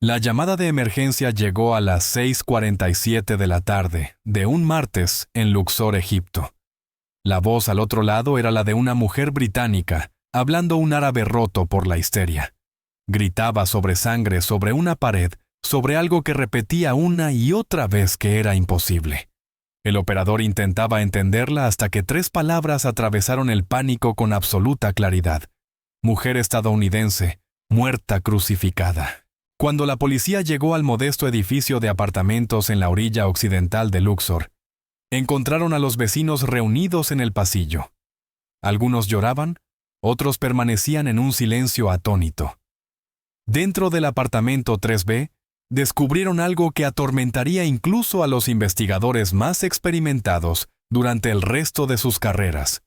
La llamada de emergencia llegó a las 6:47 de la tarde de un martes en Luxor, Egipto. La voz al otro lado era la de una mujer británica, hablando un árabe roto por la histeria. Gritaba sobre sangre, sobre una pared, sobre algo que repetía una y otra vez que era imposible. El operador intentaba entenderla hasta que 3 palabras atravesaron el pánico con absoluta claridad. Mujer estadounidense, muerta crucificada. Cuando la policía llegó al modesto edificio de apartamentos en la orilla occidental de Luxor, encontraron a los vecinos reunidos en el pasillo. Algunos lloraban, otros permanecían en un silencio atónito. Dentro del apartamento 3B, descubrieron algo que atormentaría incluso a los investigadores más experimentados durante el resto de sus carreras.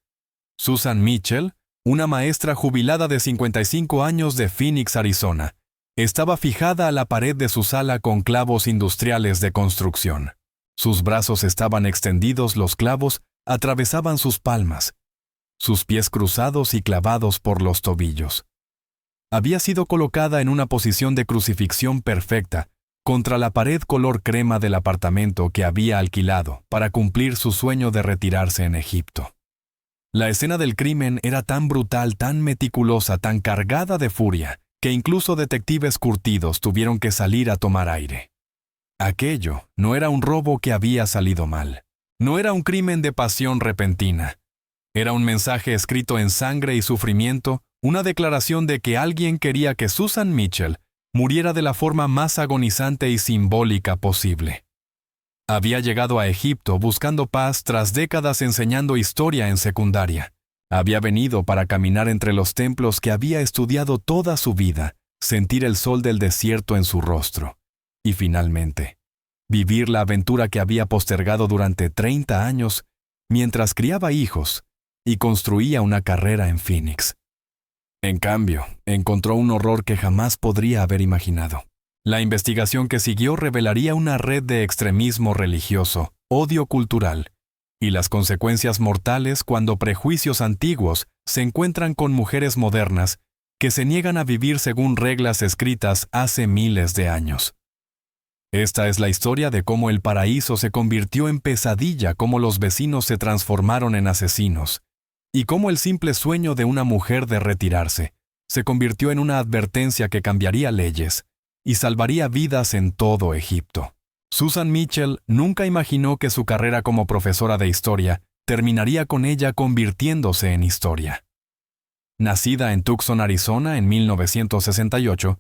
Susan Mitchell, una maestra jubilada de 55 años de Phoenix, Arizona, estaba fijada a la pared de su sala con clavos industriales de construcción. Sus brazos estaban extendidos, los clavos atravesaban sus palmas, sus pies cruzados y clavados por los tobillos. Había sido colocada en una posición de crucifixión perfecta contra la pared color crema del apartamento que había alquilado para cumplir su sueño de retirarse en Egipto. La escena del crimen era tan brutal, tan meticulosa, tan cargada de furia, que incluso detectives curtidos tuvieron que salir a tomar aire. Aquello no era un robo que había salido mal. No era un crimen de pasión repentina. Era un mensaje escrito en sangre y sufrimiento, una declaración de que alguien quería que Susan Mitchell muriera de la forma más agonizante y simbólica posible. Había llegado a Egipto buscando paz tras décadas enseñando historia en secundaria. Había venido para caminar entre los templos que había estudiado toda su vida, sentir el sol del desierto en su rostro. Y finalmente, vivir la aventura que había postergado durante 30 años mientras criaba hijos y construía una carrera en Phoenix. En cambio, encontró un horror que jamás podría haber imaginado. La investigación que siguió revelaría una red de extremismo religioso, odio cultural, y las consecuencias mortales cuando prejuicios antiguos se encuentran con mujeres modernas que se niegan a vivir según reglas escritas hace miles de años. Esta es la historia de cómo el paraíso se convirtió en pesadilla, cómo los vecinos se transformaron en asesinos, y cómo el simple sueño de una mujer de retirarse se convirtió en una advertencia que cambiaría leyes y salvaría vidas en todo Egipto. Susan Mitchell nunca imaginó que su carrera como profesora de historia terminaría con ella convirtiéndose en historia. Nacida en Tucson, Arizona, en 1968,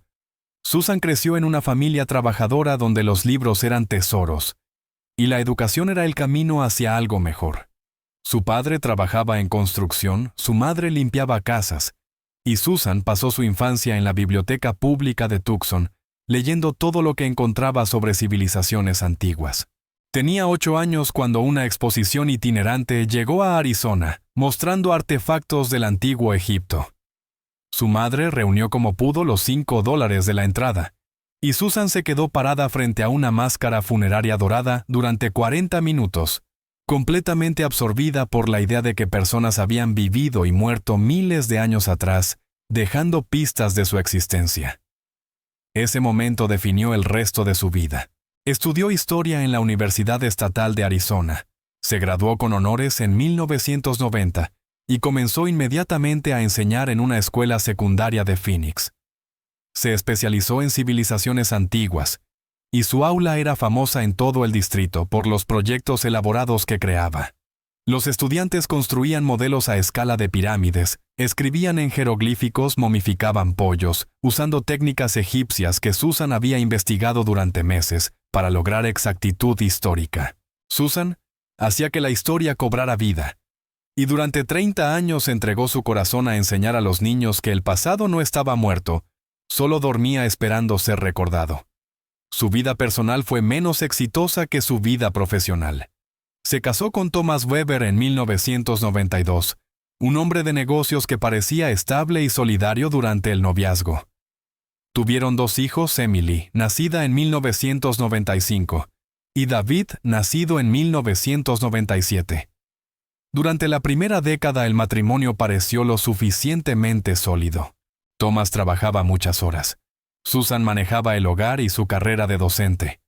Susan creció en una familia trabajadora donde los libros eran tesoros y la educación era el camino hacia algo mejor. Su padre trabajaba en construcción, su madre limpiaba casas, y Susan pasó su infancia en la biblioteca pública de Tucson, leyendo todo lo que encontraba sobre civilizaciones antiguas. Tenía 8 años cuando una exposición itinerante llegó a Arizona, mostrando artefactos del antiguo Egipto. Su madre reunió como pudo los $5 de la entrada, y Susan se quedó parada frente a una máscara funeraria dorada durante 40 minutos, completamente absorbida por la idea de que personas habían vivido y muerto miles de años atrás, dejando pistas de su existencia. Ese momento definió el resto de su vida. Estudió historia en la Universidad Estatal de Arizona, se graduó con honores en 1990 y comenzó inmediatamente a enseñar en una escuela secundaria de Phoenix. Se especializó en civilizaciones antiguas, y su aula era famosa en todo el distrito por los proyectos elaborados que creaba. Los estudiantes construían modelos a escala de pirámides, escribían en jeroglíficos, momificaban pollos, usando técnicas egipcias que Susan había investigado durante meses para lograr exactitud histórica. Susan hacía que la historia cobrara vida, y durante 30 años entregó su corazón a enseñar a los niños que el pasado no estaba muerto, solo dormía esperando ser recordado. Su vida personal fue menos exitosa que su vida profesional. Se casó con Thomas Weber en 1992, un hombre de negocios que parecía estable y solidario durante el noviazgo. Tuvieron 2 hijos, Emily, nacida en 1995, y David, nacido en 1997. Durante la primera década el matrimonio pareció lo suficientemente sólido. Thomas trabajaba muchas horas. Susan manejaba el hogar y su carrera de docente.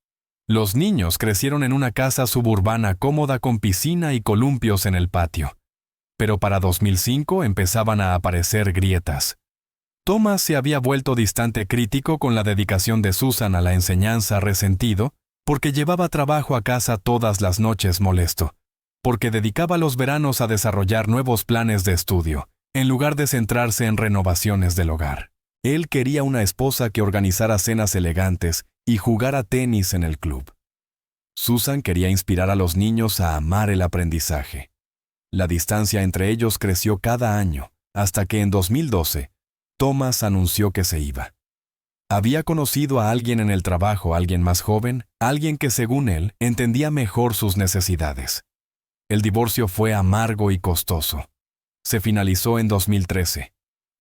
Los niños crecieron en una casa suburbana cómoda con piscina y columpios en el patio. Pero para 2005 empezaban a aparecer grietas. Thomas se había vuelto distante crítico con la dedicación de Susan a la enseñanza, resentido, porque llevaba trabajo a casa todas las noches molesto, porque dedicaba los veranos a desarrollar nuevos planes de estudio, en lugar de centrarse en renovaciones del hogar. Él quería una esposa que organizara cenas elegantes y jugara tenis en el club. Susan quería inspirar a los niños a amar el aprendizaje. La distancia entre ellos creció cada año, hasta que en 2012, Thomas anunció que se iba. Había conocido a alguien en el trabajo, alguien más joven, alguien que según él entendía mejor sus necesidades. El divorcio fue amargo y costoso. Se finalizó en 2013.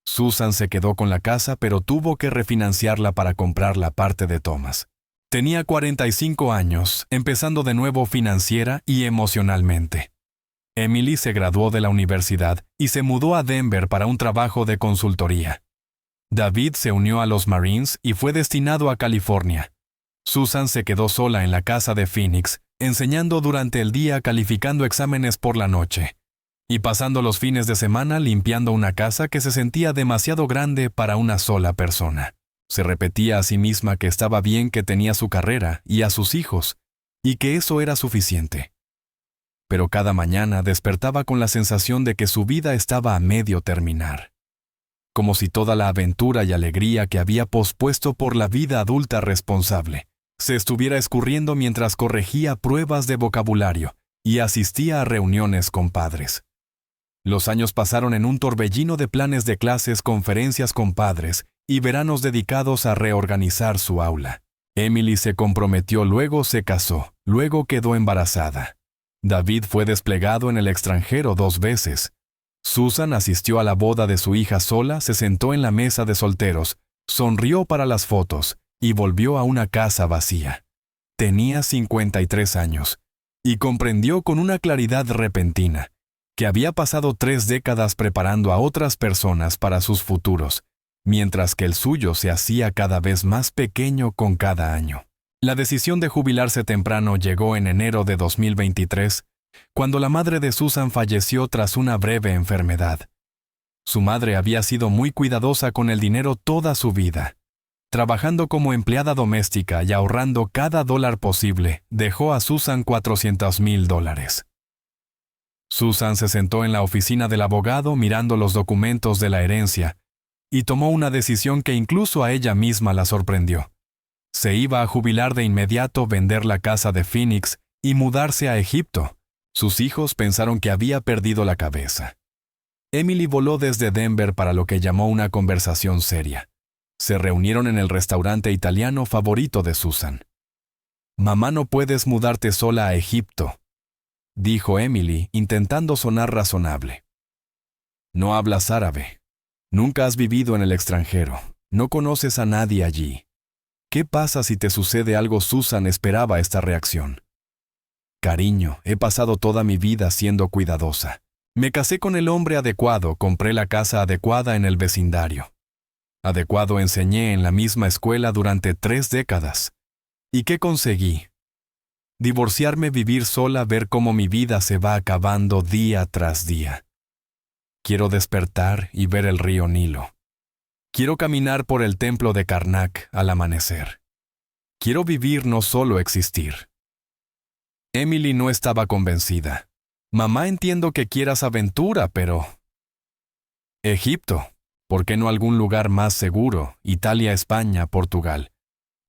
Susan se quedó con la casa, pero tuvo que refinanciarla para comprar la parte de Thomas. Tenía 45 años, empezando de nuevo financiera y emocionalmente. Emily se graduó de la universidad y se mudó a Denver para un trabajo de consultoría. David se unió a los Marines y fue destinado a California. Susan se quedó sola en la casa de Phoenix, enseñando durante el día, calificando exámenes por la noche, y pasando los fines de semana limpiando una casa que se sentía demasiado grande para una sola persona. Se repetía a sí misma que estaba bien, que tenía su carrera y a sus hijos, y que eso era suficiente. Pero cada mañana despertaba con la sensación de que su vida estaba a medio terminar. Como si toda la aventura y alegría que había pospuesto por la vida adulta responsable se estuviera escurriendo mientras corregía pruebas de vocabulario y asistía a reuniones con padres. Los años pasaron en un torbellino de planes de clases, conferencias con padres y veranos dedicados a reorganizar su aula. Emily se comprometió, luego se casó, luego quedó embarazada. David fue desplegado en el extranjero 2 veces. Susan asistió a la boda de su hija sola, se sentó en la mesa de solteros, sonrió para las fotos y volvió a una casa vacía. Tenía 53 años y comprendió con una claridad repentina que había pasado 3 décadas preparando a otras personas para sus futuros, mientras que el suyo se hacía cada vez más pequeño con cada año. La decisión de jubilarse temprano llegó en enero de 2023, cuando la madre de Susan falleció tras una breve enfermedad. Su madre había sido muy cuidadosa con el dinero toda su vida. Trabajando como empleada doméstica y ahorrando cada dólar posible, dejó a Susan $400,000. Susan se sentó en la oficina del abogado mirando los documentos de la herencia y tomó una decisión que incluso a ella misma la sorprendió. Se iba a jubilar de inmediato, vender la casa de Phoenix y mudarse a Egipto. Sus hijos pensaron que había perdido la cabeza. Emily voló desde Denver para lo que llamó una conversación seria. Se reunieron en el restaurante italiano favorito de Susan. «Mamá, no puedes mudarte sola a Egipto», dijo Emily, intentando sonar razonable. «No hablas árabe. Nunca has vivido en el extranjero. No conoces a nadie allí. ¿Qué pasa si te sucede algo?» Susan esperaba esta reacción. «Cariño, he pasado toda mi vida siendo cuidadosa. Me casé con el hombre adecuado, compré la casa adecuada en el vecindario. Adecuado, enseñé en la misma escuela durante 3 décadas. ¿Y qué conseguí? Divorciarme, vivir sola, ver cómo mi vida se va acabando día tras día. Quiero despertar y ver el río Nilo. Quiero caminar por el templo de Karnak al amanecer. Quiero vivir, no solo existir». Emily no estaba convencida. «Mamá, entiendo que quieras aventura, pero...» «Egipto. ¿Por qué no algún lugar más seguro? Italia, España, Portugal.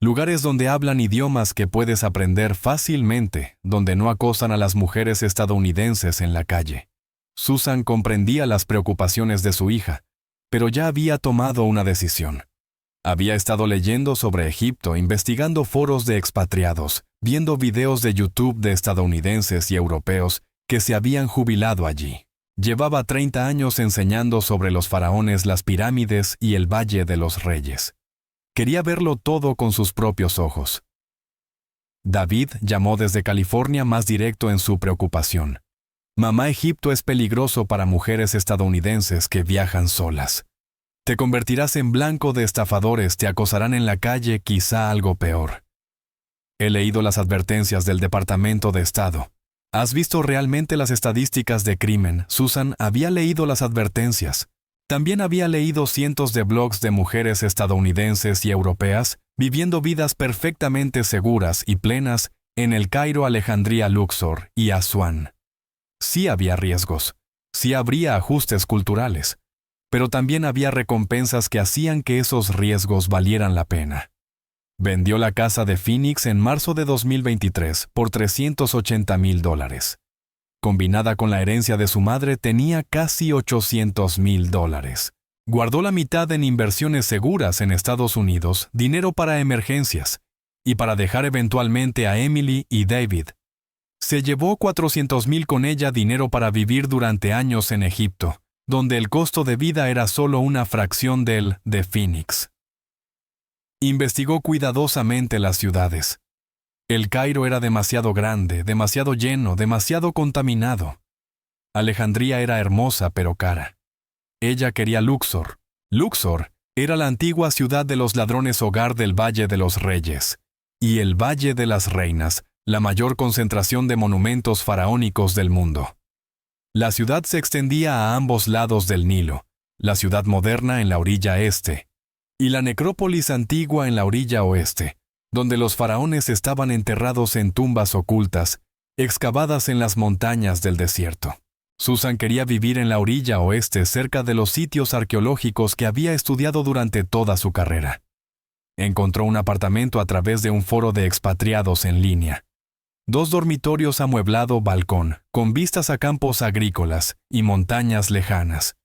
Lugares donde hablan idiomas que puedes aprender fácilmente, donde no acosan a las mujeres estadounidenses en la calle». Susan comprendía las preocupaciones de su hija, pero ya había tomado una decisión. Había estado leyendo sobre Egipto, investigando foros de expatriados, viendo videos de YouTube de estadounidenses y europeos que se habían jubilado allí. Llevaba 30 años enseñando sobre los faraones, las pirámides y el Valle de los Reyes. Quería verlo todo con sus propios ojos. David llamó desde California, más directo en su preocupación. «Mamá, Egipto es peligroso para mujeres estadounidenses que viajan solas. Te convertirás en blanco de estafadores, te acosarán en la calle, quizá algo peor. He leído las advertencias del Departamento de Estado. ¿Has visto realmente las estadísticas de crimen? Susan había leído las advertencias. También había leído cientos de blogs de mujeres estadounidenses y europeas viviendo vidas perfectamente seguras y plenas en el Cairo, Alejandría, Luxor y Asuán. Sí había riesgos, sí habría ajustes culturales, pero también había recompensas que hacían que esos riesgos valieran la pena. Vendió la casa de Phoenix en marzo de 2023 por $380,000. Combinada con la herencia de su madre, tenía casi $800,000. Guardó la mitad en inversiones seguras en Estados Unidos, dinero para emergencias, y para dejar eventualmente a Emily y David. Se llevó $400,000 con ella, dinero para vivir durante años en Egipto, donde el costo de vida era solo una fracción del de Phoenix. Investigó cuidadosamente las ciudades. El Cairo era demasiado grande, demasiado lleno, demasiado contaminado. Alejandría era hermosa pero cara. Ella quería Luxor. Luxor era la antigua ciudad de los ladrones, hogar del Valle de los Reyes, y el Valle de las Reinas, la mayor concentración de monumentos faraónicos del mundo. La ciudad se extendía a ambos lados del Nilo, la ciudad moderna en la orilla este, y la necrópolis antigua en la orilla oeste, donde los faraones estaban enterrados en tumbas ocultas, excavadas en las montañas del desierto. Susan quería vivir en la orilla oeste, cerca de los sitios arqueológicos que había estudiado durante toda su carrera. Encontró un apartamento a través de un foro de expatriados en línea. 2 dormitorios, amueblado, balcón, con vistas a campos agrícolas y montañas lejanas.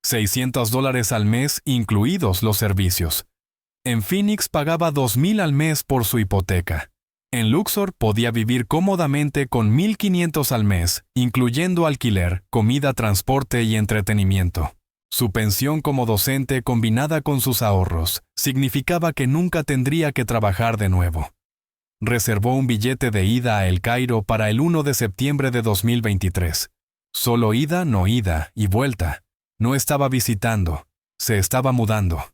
$600 al mes, incluidos los servicios. En Phoenix pagaba $2,000 al mes por su hipoteca. En Luxor podía vivir cómodamente con $1,500 al mes, incluyendo alquiler, comida, transporte y entretenimiento. Su pensión como docente, combinada con sus ahorros, significaba que nunca tendría que trabajar de nuevo. Reservó un billete de ida a El Cairo para el 1 de septiembre de 2023. Solo ida, no ida y vuelta. No estaba visitando, se estaba mudando.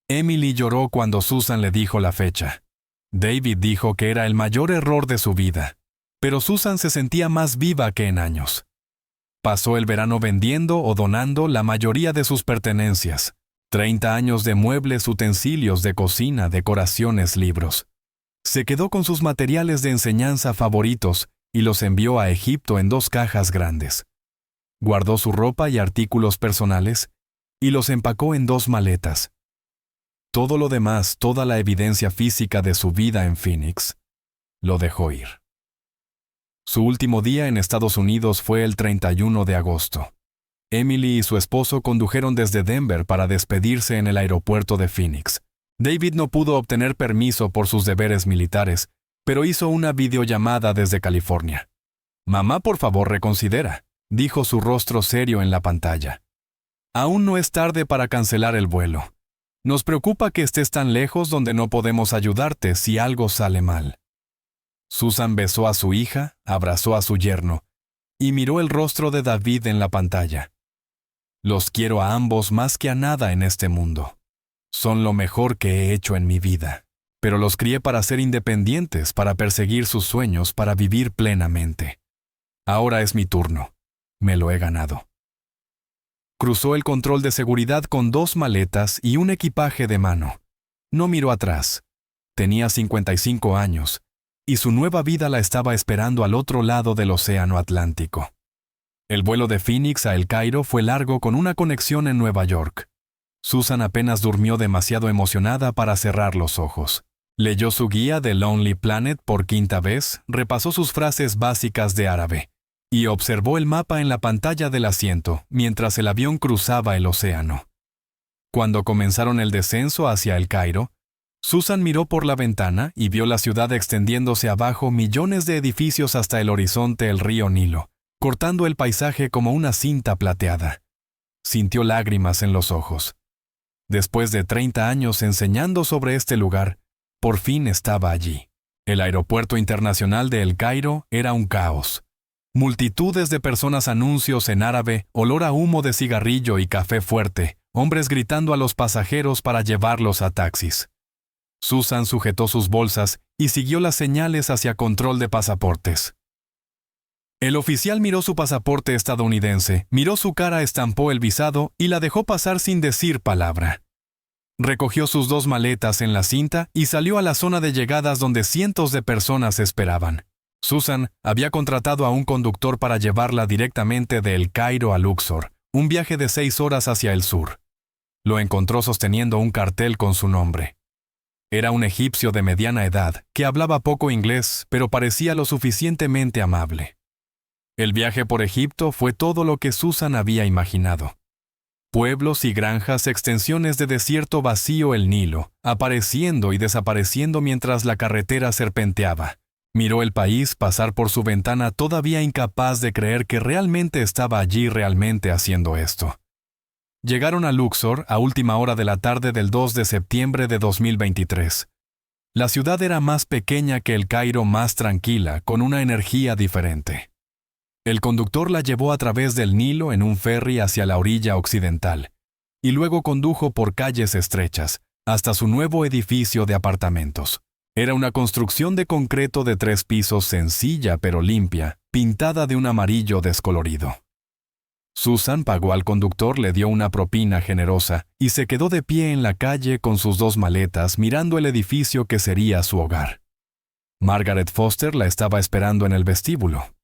Emily lloró cuando Susan le dijo la fecha. David dijo que era el mayor error de su vida, pero Susan se sentía más viva que en años. Pasó el verano vendiendo o donando la mayoría de sus pertenencias. 30 años de muebles, utensilios de cocina, decoraciones, libros. Se quedó con sus materiales de enseñanza favoritos y los envió a Egipto en 2 cajas grandes. Guardó su ropa y artículos personales y los empacó en 2 maletas. Todo lo demás, toda la evidencia física de su vida en Phoenix, lo dejó ir. Su último día en Estados Unidos fue el 31 de agosto. Emily y su esposo condujeron desde Denver para despedirse en el aeropuerto de Phoenix. David no pudo obtener permiso por sus deberes militares, pero hizo una videollamada desde California. «Mamá, por favor, reconsidera», dijo, su rostro serio en la pantalla. «Aún no es tarde para cancelar el vuelo. Nos preocupa que estés tan lejos donde no podemos ayudarte si algo sale mal». Susan besó a su hija, abrazó a su yerno y miró el rostro de David en la pantalla. «Los quiero a ambos más que a nada en este mundo. Son lo mejor que he hecho en mi vida, pero los crié para ser independientes, para perseguir sus sueños, para vivir plenamente. Ahora es mi turno. Me lo he ganado». Cruzó el control de seguridad con 2 maletas y un equipaje de mano. No miró atrás. Tenía 55 años, y su nueva vida la estaba esperando al otro lado del Océano Atlántico. El vuelo de Phoenix a El Cairo fue largo, con una conexión en Nueva York. Susan apenas durmió, demasiado emocionada para cerrar los ojos. Leyó su guía de Lonely Planet por 5ª vez, repasó sus frases básicas de árabe y observó el mapa en la pantalla del asiento mientras el avión cruzaba el océano. Cuando comenzaron el descenso hacia El Cairo, Susan miró por la ventana y vio la ciudad extendiéndose abajo, millones de edificios hasta el horizonte, el río Nilo, cortando el paisaje como una cinta plateada. Sintió lágrimas en los ojos. Después de 30 años enseñando sobre este lugar, por fin estaba allí. El aeropuerto internacional de El Cairo era un caos. Multitudes de personas, anuncios en árabe, olor a humo de cigarrillo y café fuerte, hombres gritando a los pasajeros para llevarlos a taxis. Susan sujetó sus bolsas y siguió las señales hacia control de pasaportes. El oficial miró su pasaporte estadounidense, miró su cara, estampó el visado y la dejó pasar sin decir palabra. Recogió sus 2 maletas en la cinta y salió a la zona de llegadas donde cientos de personas esperaban. Susan había contratado a un conductor para llevarla directamente de El Cairo a Luxor, un viaje de 6 horas hacia el sur. Lo encontró sosteniendo un cartel con su nombre. Era un egipcio de mediana edad, que hablaba poco inglés, pero parecía lo suficientemente amable. El viaje por Egipto fue todo lo que Susan había imaginado. Pueblos y granjas, extensiones de desierto vacío el Nilo, apareciendo y desapareciendo mientras la carretera serpenteaba. Miró el país pasar por su ventana todavía incapaz de creer que realmente estaba allí realmente haciendo esto. Llegaron a Luxor a última hora de la tarde del 2 de septiembre de 2023. La ciudad era más pequeña que El Cairo, más tranquila, con una energía diferente. El conductor la llevó a través del Nilo en un ferry hacia la orilla occidental, y luego condujo por calles estrechas, hasta su nuevo edificio de apartamentos. Era una construcción de concreto de 3 pisos sencilla pero limpia, pintada de un amarillo descolorido. Susan pagó al conductor, le dio una propina generosa y se quedó de pie en la calle con sus 2 maletas mirando el edificio que sería su hogar. Margaret Foster la estaba esperando en el vestíbulo.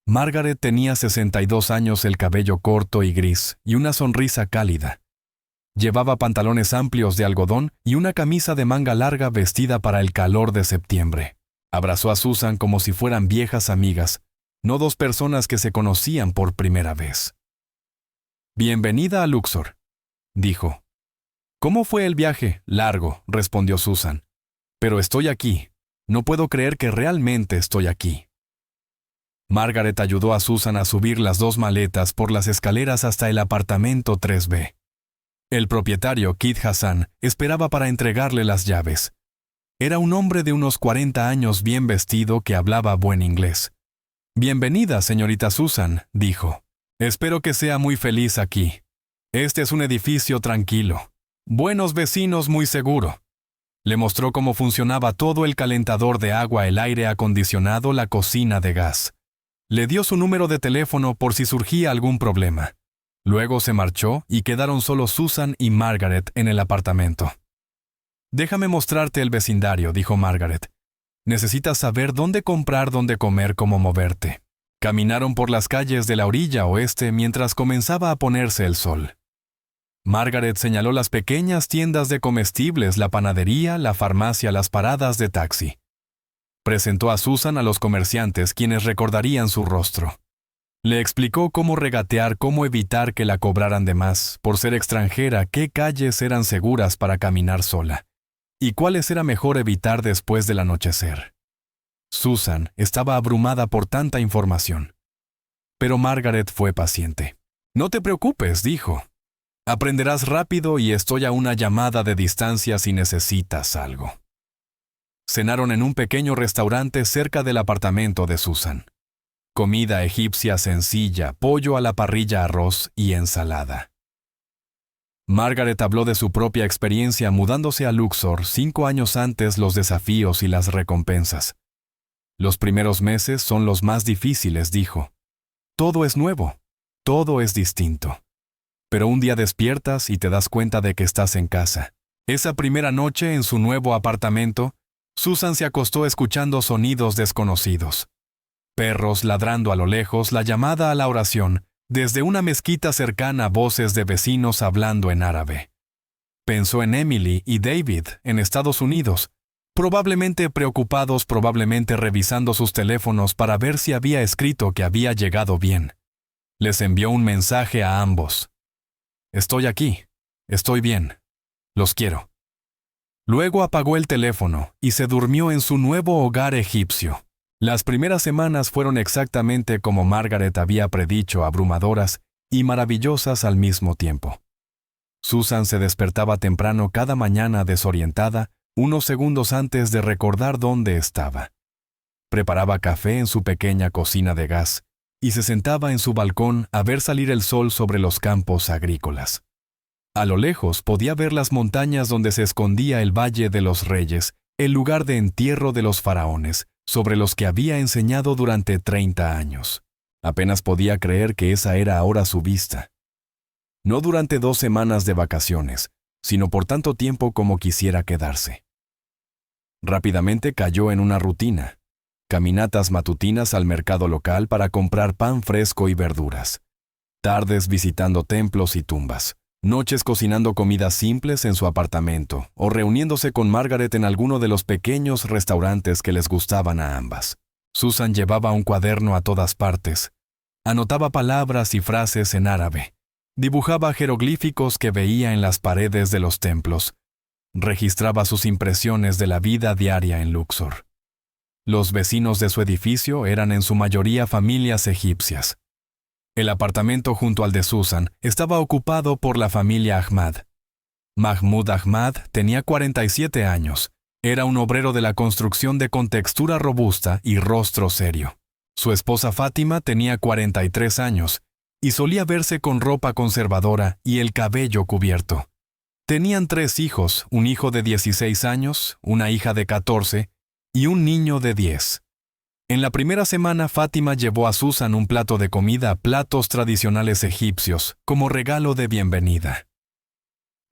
Margaret tenía 62 años, el cabello corto y gris y una sonrisa cálida. Llevaba pantalones amplios de algodón y una camisa de manga larga vestida para el calor de septiembre. Abrazó a Susan como si fueran viejas amigas, no 2 personas que se conocían por primera vez. «Bienvenida a Luxor», dijo. «¿Cómo fue el viaje?» «Largo», respondió Susan. «Pero estoy aquí. No puedo creer que realmente estoy aquí». Margaret ayudó a Susan a subir las 2 maletas por las escaleras hasta el apartamento 3B. El propietario, Kid Hassan, esperaba para entregarle las llaves. Era un hombre de unos 40 años bien vestido que hablaba buen inglés. «Bienvenida, señorita Susan», dijo. «Espero que sea muy feliz aquí. Este es un edificio tranquilo. Buenos vecinos, muy seguro». Le mostró cómo funcionaba todo: el calentador de agua, el aire acondicionado, la cocina de gas. Le dio su número de teléfono por si surgía algún problema. Luego se marchó y quedaron solo Susan y Margaret en el apartamento. «Déjame mostrarte el vecindario», dijo Margaret. «Necesitas saber dónde comprar, dónde comer, cómo moverte». Caminaron por las calles de la orilla oeste mientras comenzaba a ponerse el sol. Margaret señaló las pequeñas tiendas de comestibles, la panadería, la farmacia, las paradas de taxi. Presentó a Susan a los comerciantes, quienes recordarían su rostro. Le explicó cómo regatear, cómo evitar que la cobraran de más por ser extranjera, qué calles eran seguras para caminar sola, y cuáles era mejor evitar después del anochecer. Susan estaba abrumada por tanta información. Pero Margaret fue paciente. «No te preocupes», dijo. «Aprenderás rápido y estoy a una llamada de distancia si necesitas algo». Cenaron en un pequeño restaurante cerca del apartamento de Susan. Comida egipcia sencilla, pollo a la parrilla, arroz y ensalada. Margaret habló de su propia experiencia mudándose a Luxor 5 años antes, los desafíos y las recompensas. «Los primeros meses son los más difíciles», dijo. «Todo es nuevo, todo es distinto. Pero un día despiertas y te das cuenta de que estás en casa». Esa primera noche en su nuevo apartamento, Susan se acostó escuchando sonidos desconocidos. Perros ladrando a lo lejos, la llamada a la oración, desde una mezquita cercana, voces de vecinos hablando en árabe. Pensó en Emily y David en Estados Unidos, probablemente preocupados, probablemente revisando sus teléfonos para ver si había escrito que había llegado bien. Les envió un mensaje a ambos. «Estoy aquí. Estoy bien. Los quiero». Luego apagó el teléfono y se durmió en su nuevo hogar egipcio. Las primeras semanas fueron exactamente como Margaret había predicho, abrumadoras y maravillosas al mismo tiempo. Susan se despertaba temprano cada mañana desorientada, unos segundos antes de recordar dónde estaba. Preparaba café en su pequeña cocina de gas y se sentaba en su balcón a ver salir el sol sobre los campos agrícolas. A lo lejos podía ver las montañas donde se escondía el Valle de los Reyes, el lugar de entierro de los faraones, sobre los que había enseñado durante 30 años. Apenas podía creer que esa era ahora su vista. No durante 2 semanas de vacaciones, sino por tanto tiempo como quisiera quedarse. Rápidamente cayó en una rutina. Caminatas matutinas al mercado local para comprar pan fresco y verduras. Tardes visitando templos y tumbas. Noches cocinando comidas simples en su apartamento o reuniéndose con Margaret en alguno de los pequeños restaurantes que les gustaban a ambas. Susan llevaba un cuaderno a todas partes. Anotaba palabras y frases en árabe. Dibujaba jeroglíficos que veía en las paredes de los templos. Registraba sus impresiones de la vida diaria en Luxor. Los vecinos de su edificio eran en su mayoría familias egipcias. El apartamento junto al de Susan estaba ocupado por la familia Ahmad. Mahmoud Ahmad tenía 47 años. Era un obrero de la construcción de contextura robusta y rostro serio. Su esposa Fátima tenía 43 años y solía verse con ropa conservadora y el cabello cubierto. Tenían 3 hijos, un hijo de 16 años, una hija de 14 y un niño de 10. En la primera semana, Fátima llevó a Susan un plato de comida, platos tradicionales egipcios, como regalo de bienvenida.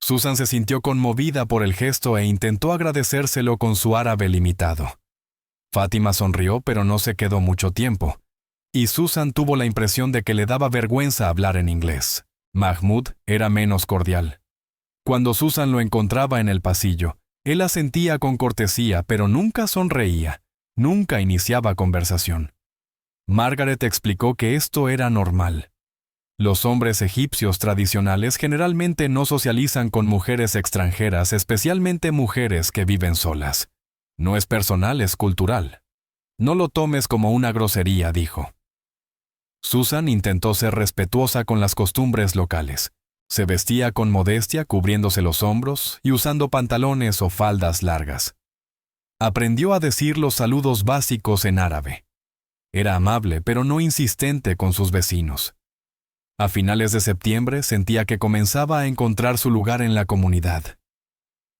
Susan se sintió conmovida por el gesto e intentó agradecérselo con su árabe limitado. Fátima sonrió, pero no se quedó mucho tiempo, y Susan tuvo la impresión de que le daba vergüenza hablar en inglés. Mahmoud era menos cordial. Cuando Susan lo encontraba en el pasillo, él asentía con cortesía, pero nunca sonreía. Nunca iniciaba conversación. Margaret explicó que esto era normal. Los hombres egipcios tradicionales generalmente no socializan con mujeres extranjeras, especialmente mujeres que viven solas. No es personal, es cultural. No lo tomes como una grosería, dijo. Susan intentó ser respetuosa con las costumbres locales. Se vestía con modestia, cubriéndose los hombros y usando pantalones o faldas largas. Aprendió a decir los saludos básicos en árabe. Era amable, pero no insistente con sus vecinos. A finales de septiembre sentía que comenzaba a encontrar su lugar en la comunidad.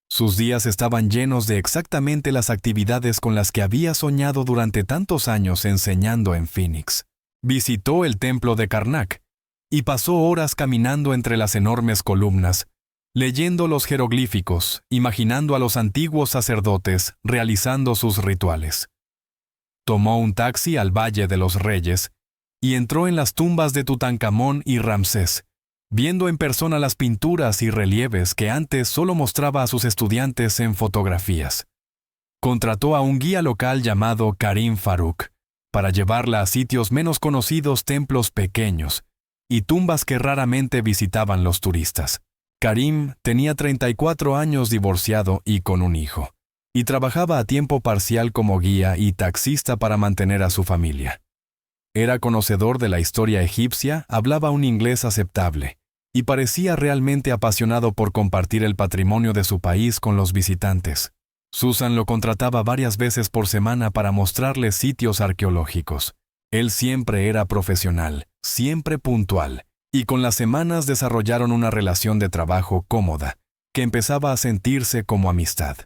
Sus días estaban llenos de exactamente las actividades con las que había soñado durante tantos años enseñando en Phoenix. Visitó el templo de Karnak y pasó horas caminando entre las enormes columnas, leyendo los jeroglíficos, imaginando a los antiguos sacerdotes realizando sus rituales. Tomó un taxi al Valle de los Reyes y entró en las tumbas de Tutankamón y Ramsés, viendo en persona las pinturas y relieves que antes solo mostraba a sus estudiantes en fotografías. Contrató a un guía local llamado Karim Farouk para llevarla a sitios menos conocidos, templos pequeños y tumbas que raramente visitaban los turistas. Karim tenía 34 años, divorciado y con un hijo, y trabajaba a tiempo parcial como guía y taxista para mantener a su familia. Era conocedor de la historia egipcia, hablaba un inglés aceptable, y parecía realmente apasionado por compartir el patrimonio de su país con los visitantes. Susan lo contrataba varias veces por semana para mostrarle sitios arqueológicos. Él siempre era profesional, siempre puntual, y con las semanas desarrollaron una relación de trabajo cómoda, que empezaba a sentirse como amistad.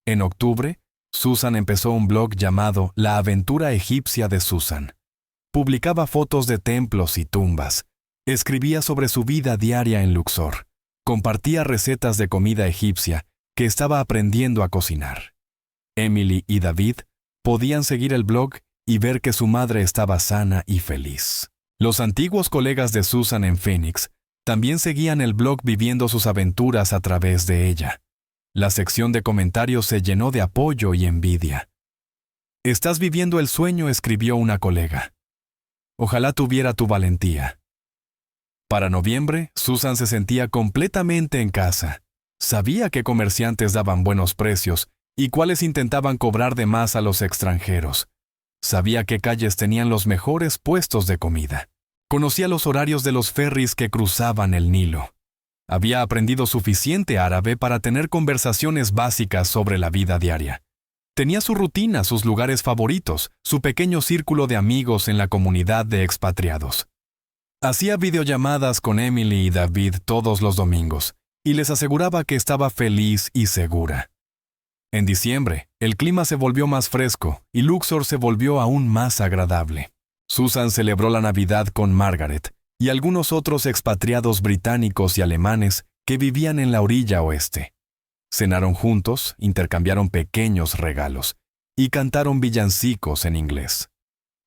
En octubre, Susan empezó un blog llamado La Aventura Egipcia de Susan. Publicaba fotos de templos y tumbas, escribía sobre su vida diaria en Luxor, compartía recetas de comida egipcia que estaba aprendiendo a cocinar. Emily y David podían seguir el blog y ver que su madre estaba sana y feliz. Los antiguos colegas de Susan en Phoenix también seguían el blog viviendo sus aventuras a través de ella. La sección de comentarios se llenó de apoyo y envidia. «Estás viviendo el sueño», escribió una colega. «Ojalá tuviera tu valentía». Para noviembre, Susan se sentía completamente en casa. Sabía qué comerciantes daban buenos precios y cuáles intentaban cobrar de más a los extranjeros. Sabía qué calles tenían los mejores puestos de comida. Conocía los horarios de los ferries que cruzaban el Nilo. Había aprendido suficiente árabe para tener conversaciones básicas sobre la vida diaria. Tenía su rutina, sus lugares favoritos, su pequeño círculo de amigos en la comunidad de expatriados. Hacía videollamadas con Emily y David todos los domingos, y les aseguraba que estaba feliz y segura. En diciembre, el clima se volvió más fresco y Luxor se volvió aún más agradable. Susan celebró la Navidad con Margaret y algunos otros expatriados británicos y alemanes que vivían en la orilla oeste. Cenaron juntos, intercambiaron pequeños regalos y cantaron villancicos en inglés.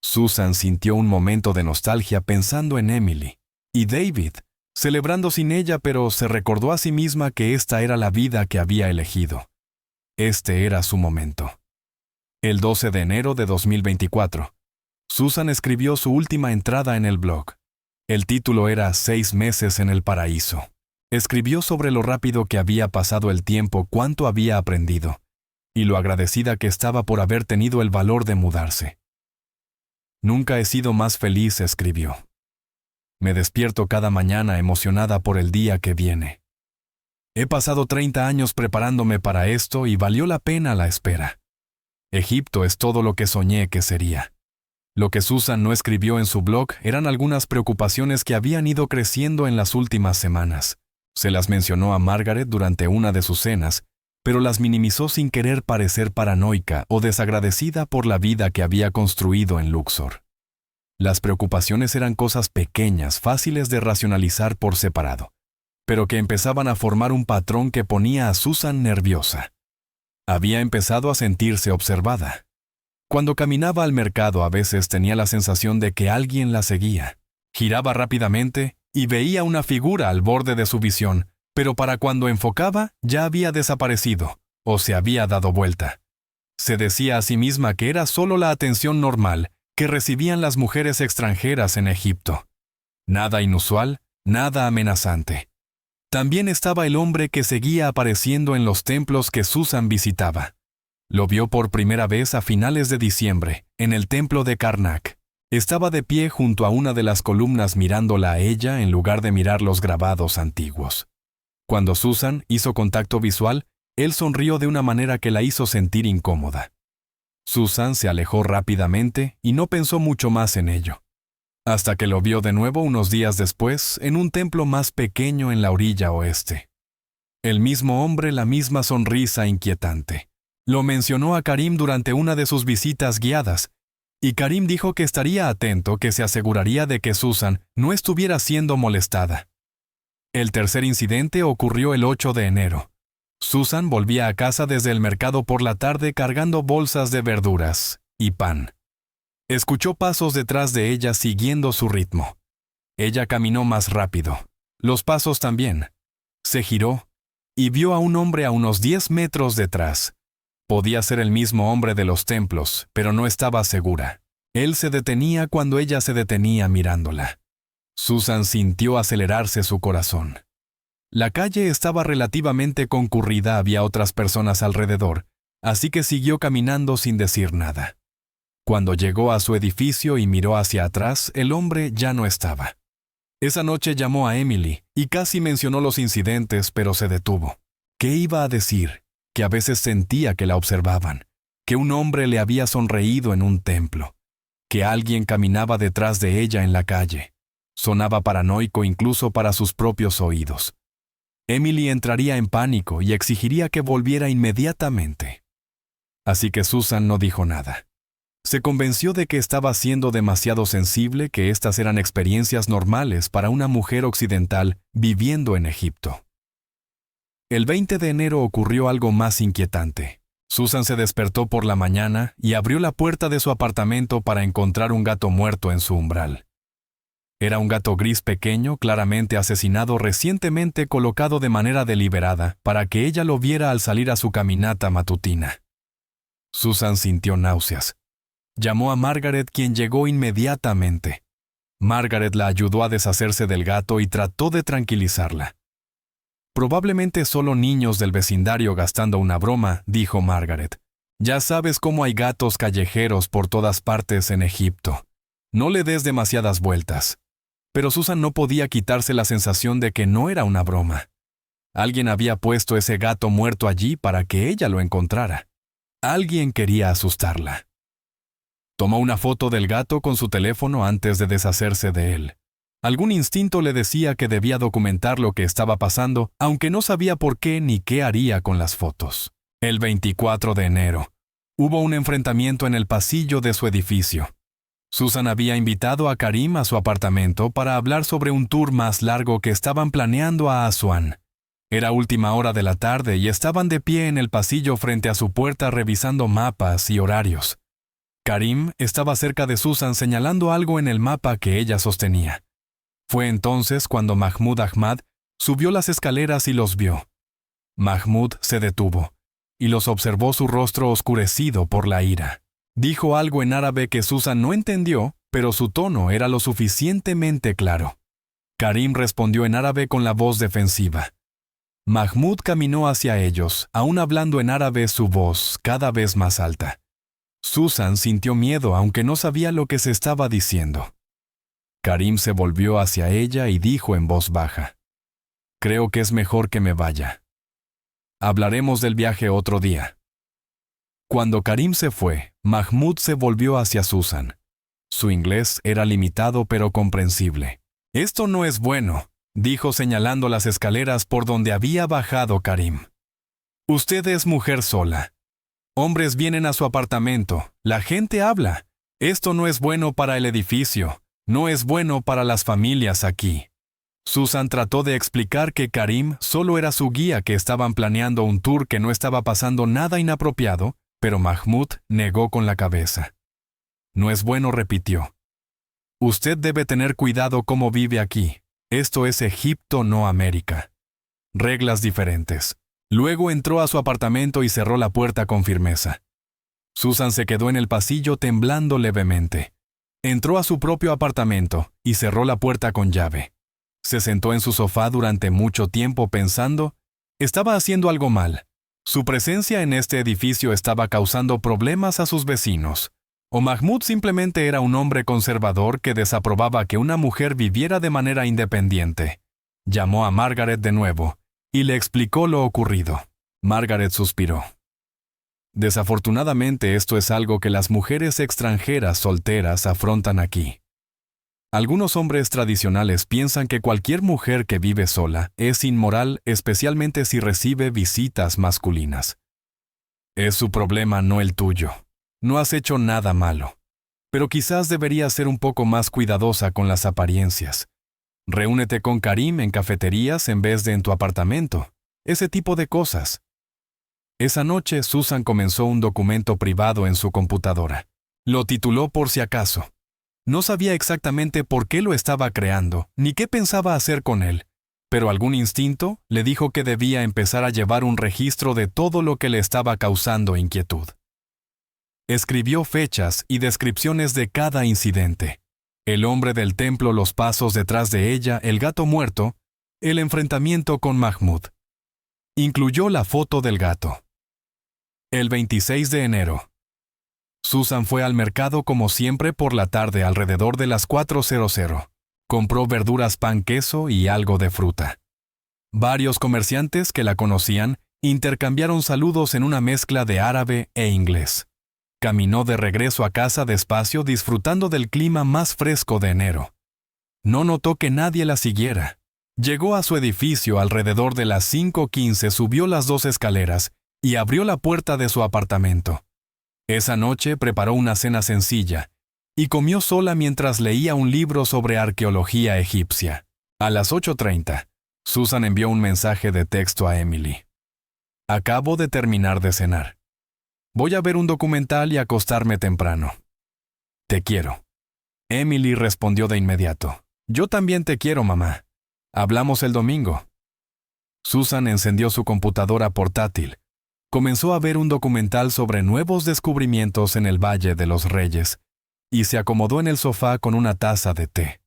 Susan sintió un momento de nostalgia pensando en Emily y David, celebrando sin ella, pero se recordó a sí misma que esta era la vida que había elegido. Este era su momento. El 12 de enero de 2024, Susan escribió su última entrada en el blog. El título era 6 meses en el paraíso. Escribió sobre lo rápido que había pasado el tiempo, cuánto había aprendido, y lo agradecida que estaba por haber tenido el valor de mudarse. Nunca he sido más feliz, escribió. Me despierto cada mañana emocionada por el día que viene. He pasado 30 años preparándome para esto y valió la pena la espera. Egipto es todo lo que soñé que sería. Lo que Susan no escribió en su blog eran algunas preocupaciones que habían ido creciendo en las últimas semanas. Se las mencionó a Margaret durante una de sus cenas, pero las minimizó sin querer parecer paranoica o desagradecida por la vida que había construido en Luxor. Las preocupaciones eran cosas pequeñas, fáciles de racionalizar por separado, pero que empezaban a formar un patrón que ponía a Susan nerviosa. Había empezado a sentirse observada. Cuando caminaba al mercado a veces tenía la sensación de que alguien la seguía. Giraba rápidamente y veía una figura al borde de su visión, pero para cuando enfocaba ya había desaparecido o se había dado vuelta. Se decía a sí misma que era solo la atención normal que recibían las mujeres extranjeras en Egipto. Nada inusual, nada amenazante. También estaba el hombre que seguía apareciendo en los templos que Susan visitaba. Lo vio por primera vez a finales de diciembre, en el templo de Karnak. Estaba de pie junto a una de las columnas mirándola a ella en lugar de mirar los grabados antiguos. Cuando Susan hizo contacto visual, él sonrió de una manera que la hizo sentir incómoda. Susan se alejó rápidamente y no pensó mucho más en ello, hasta que lo vio de nuevo unos días después en un templo más pequeño en la orilla oeste. El mismo hombre, la misma sonrisa inquietante. Lo mencionó a Karim durante una de sus visitas guiadas, y Karim dijo que estaría atento, que se aseguraría de que Susan no estuviera siendo molestada. El tercer incidente ocurrió el 8 de enero. Susan volvía a casa desde el mercado por la tarde cargando bolsas de verduras y pan. Escuchó pasos detrás de ella siguiendo su ritmo. Ella caminó más rápido. Los pasos también. Se giró y vio a un hombre a unos 10 metros detrás. Podía ser el mismo hombre de los templos, pero no estaba segura. Él se detenía cuando ella se detenía mirándola. Susan sintió acelerarse su corazón. La calle estaba relativamente concurrida, había otras personas alrededor, así que siguió caminando sin decir nada. Cuando llegó a su edificio y miró hacia atrás, el hombre ya no estaba. Esa noche llamó a Emily y casi mencionó los incidentes, pero se detuvo. ¿Qué iba a decir? Que a veces sentía que la observaban, que un hombre le había sonreído en un templo, que alguien caminaba detrás de ella en la calle. Sonaba paranoico incluso para sus propios oídos. Emily entraría en pánico y exigiría que volviera inmediatamente. Así que Susan no dijo nada. Se convenció de que estaba siendo demasiado sensible, que estas eran experiencias normales para una mujer occidental viviendo en Egipto. El 20 de enero ocurrió algo más inquietante. Susan se despertó por la mañana y abrió la puerta de su apartamento para encontrar un gato muerto en su umbral. Era un gato gris pequeño, claramente asesinado recientemente, colocado de manera deliberada para que ella lo viera al salir a su caminata matutina. Susan sintió náuseas. Llamó a Margaret, quien llegó inmediatamente. Margaret la ayudó a deshacerse del gato y trató de tranquilizarla. Probablemente solo niños del vecindario gastando una broma, dijo Margaret. Ya sabes cómo hay gatos callejeros por todas partes en Egipto. No le des demasiadas vueltas. Pero Susan no podía quitarse la sensación de que no era una broma. Alguien había puesto ese gato muerto allí para que ella lo encontrara. Alguien quería asustarla. Tomó una foto del gato con su teléfono antes de deshacerse de él. Algún instinto le decía que debía documentar lo que estaba pasando, aunque no sabía por qué ni qué haría con las fotos. El 24 de enero, hubo un enfrentamiento en el pasillo de su edificio. Susan había invitado a Karim a su apartamento para hablar sobre un tour más largo que estaban planeando a Asuán. Era última hora de la tarde y estaban de pie en el pasillo frente a su puerta revisando mapas y horarios. Karim estaba cerca de Susan señalando algo en el mapa que ella sostenía. Fue entonces cuando Mahmoud Ahmad subió las escaleras y los vio. Mahmoud se detuvo y los observó, su rostro oscurecido por la ira. Dijo algo en árabe que Susan no entendió, pero su tono era lo suficientemente claro. Karim respondió en árabe con la voz defensiva. Mahmoud caminó hacia ellos, aún hablando en árabe, su voz cada vez más alta. Susan sintió miedo, aunque no sabía lo que se estaba diciendo. Karim se volvió hacia ella y dijo en voz baja: «Creo que es mejor que me vaya. Hablaremos del viaje otro día». Cuando Karim se fue, Mahmoud se volvió hacia Susan. Su inglés era limitado pero comprensible. «Esto no es bueno», dijo señalando las escaleras por donde había bajado Karim. «Usted es mujer sola. Hombres vienen a su apartamento, la gente habla. Esto no es bueno para el edificio, no es bueno para las familias aquí». Susan trató de explicar que Karim solo era su guía, que estaban planeando un tour, que no estaba pasando nada inapropiado, pero Mahmoud negó con la cabeza. «No es bueno», repitió. «Usted debe tener cuidado cómo vive aquí. Esto es Egipto, no América. Reglas diferentes». Luego entró a su apartamento y cerró la puerta con firmeza. Susan se quedó en el pasillo temblando levemente. Entró a su propio apartamento y cerró la puerta con llave. Se sentó en su sofá durante mucho tiempo pensando, estaba haciendo algo mal. Su presencia en este edificio estaba causando problemas a sus vecinos. O Mahmoud simplemente era un hombre conservador que desaprobaba que una mujer viviera de manera independiente. Llamó a Margaret de nuevo y le explicó lo ocurrido. Margaret suspiró. «Desafortunadamente, esto es algo que las mujeres extranjeras solteras afrontan aquí. Algunos hombres tradicionales piensan que cualquier mujer que vive sola es inmoral, especialmente si recibe visitas masculinas. Es su problema, no el tuyo. No has hecho nada malo. Pero quizás deberías ser un poco más cuidadosa con las apariencias. Reúnete con Karim en cafeterías en vez de en tu apartamento. Ese tipo de cosas». Esa noche, Susan comenzó un documento privado en su computadora. Lo tituló por si acaso. No sabía exactamente por qué lo estaba creando, ni qué pensaba hacer con él, pero algún instinto le dijo que debía empezar a llevar un registro de todo lo que le estaba causando inquietud. Escribió fechas y descripciones de cada incidente: el hombre del templo, los pasos detrás de ella, el gato muerto, el enfrentamiento con Mahmoud. Incluyó la foto del gato. El 26 de enero. Susan fue al mercado como siempre por la tarde alrededor de las 4:00. Compró verduras, pan, queso y algo de fruta. Varios comerciantes que la conocían intercambiaron saludos en una mezcla de árabe e inglés. Caminó de regreso a casa despacio, disfrutando del clima más fresco de enero. No notó que nadie la siguiera. Llegó a su edificio alrededor de las 5:15, subió las 2 escaleras y abrió la puerta de su apartamento. Esa noche preparó una cena sencilla y comió sola mientras leía un libro sobre arqueología egipcia. A las 8:30, Susan envió un mensaje de texto a Emily. «Acabo de terminar de cenar. Voy a ver un documental y acostarme temprano. Te quiero». Emily respondió de inmediato: «Yo también te quiero, mamá. Hablamos el domingo». Susan encendió su computadora portátil. Comenzó a ver un documental sobre nuevos descubrimientos en el Valle de los Reyes y se acomodó en el sofá con una taza de té.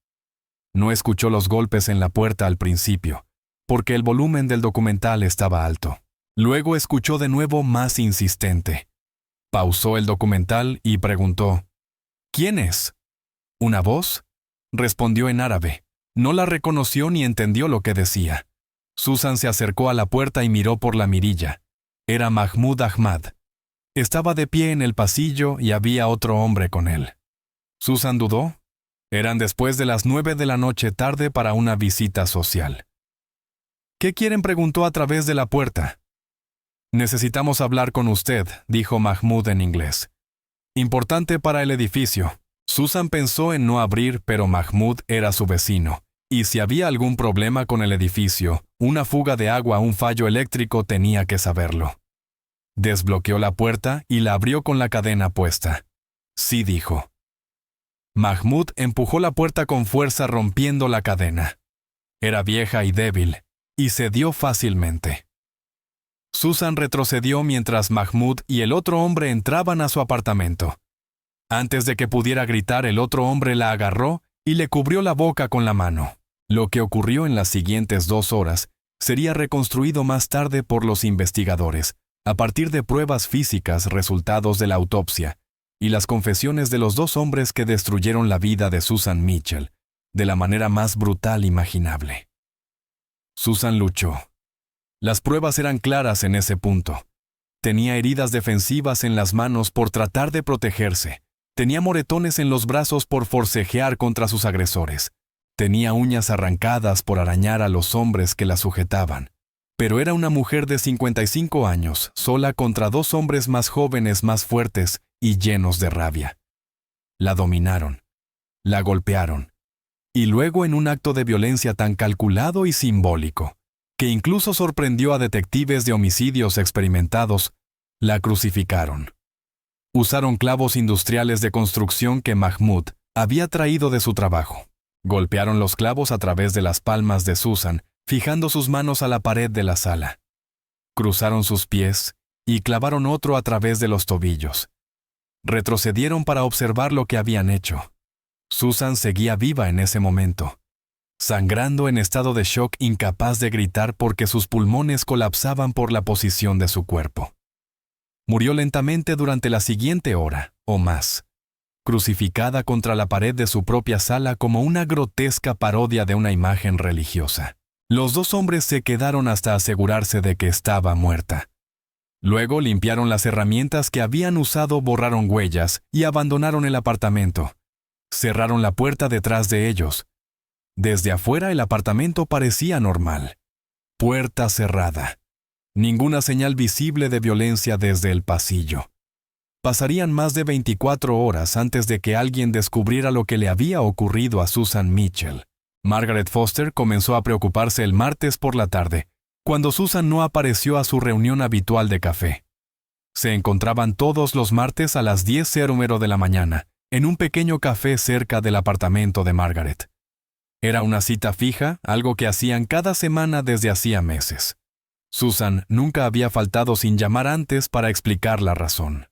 No escuchó los golpes en la puerta al principio, porque el volumen del documental estaba alto. Luego escuchó de nuevo, más insistente. Pausó el documental y preguntó: «¿Quién es?» «¿Una voz?», respondió en árabe. No la reconoció ni entendió lo que decía. Susan se acercó a la puerta y miró por la mirilla. Era Mahmoud Ahmad. Estaba de pie en el pasillo y había otro hombre con él. Susan dudó. Eran después de las 9 de la noche, tarde para una visita social. ¿Qué quieren?, preguntó a través de la puerta. Necesitamos hablar con usted, dijo Mahmoud en inglés. Importante para el edificio. Susan pensó en no abrir, pero Mahmoud era su vecino, y si había algún problema con el edificio, una fuga de agua o un fallo eléctrico, tenía que saberlo. Desbloqueó la puerta y la abrió con la cadena puesta. Sí, dijo. Mahmoud empujó la puerta con fuerza, rompiendo la cadena. Era vieja y débil, y cedió fácilmente. Susan retrocedió mientras Mahmoud y el otro hombre entraban a su apartamento. Antes de que pudiera gritar, el otro hombre la agarró y le cubrió la boca con la mano. Lo que ocurrió en las siguientes 2 horas sería reconstruido más tarde por los investigadores, a partir de pruebas físicas, resultados de la autopsia, y las confesiones de los 2 hombres que destruyeron la vida de Susan Mitchell, de la manera más brutal imaginable. Susan luchó. Las pruebas eran claras en ese punto. Tenía heridas defensivas en las manos por tratar de protegerse. Tenía moretones en los brazos por forcejear contra sus agresores. Tenía uñas arrancadas por arañar a los hombres que la sujetaban. Pero era una mujer de 55 años, sola contra 2 hombres más jóvenes, más fuertes y llenos de rabia. La dominaron. La golpearon. Y luego, en un acto de violencia tan calculado y simbólico, que incluso sorprendió a detectives de homicidios experimentados, la crucificaron. Usaron clavos industriales de construcción que Mahmoud había traído de su trabajo. Golpearon los clavos a través de las palmas de Susan, fijando sus manos a la pared de la sala. Cruzaron sus pies y clavaron otro a través de los tobillos. Retrocedieron para observar lo que habían hecho. Susan seguía viva en ese momento, sangrando, en estado de shock, incapaz de gritar porque sus pulmones colapsaban por la posición de su cuerpo. Murió lentamente durante la siguiente hora, o más, crucificada contra la pared de su propia sala como una grotesca parodia de una imagen religiosa. Los 2 hombres se quedaron hasta asegurarse de que estaba muerta. Luego limpiaron las herramientas que habían usado, borraron huellas y abandonaron el apartamento. Cerraron la puerta detrás de ellos. Desde afuera el apartamento parecía normal. Puerta cerrada. Ninguna señal visible de violencia desde el pasillo. Pasarían más de 24 horas antes de que alguien descubriera lo que le había ocurrido a Susan Mitchell. Margaret Foster comenzó a preocuparse el martes por la tarde, cuando Susan no apareció a su reunión habitual de café. Se encontraban todos los martes a las 10:00 de la mañana, en un pequeño café cerca del apartamento de Margaret. Era una cita fija, algo que hacían cada semana desde hacía meses. Susan nunca había faltado sin llamar antes para explicar la razón.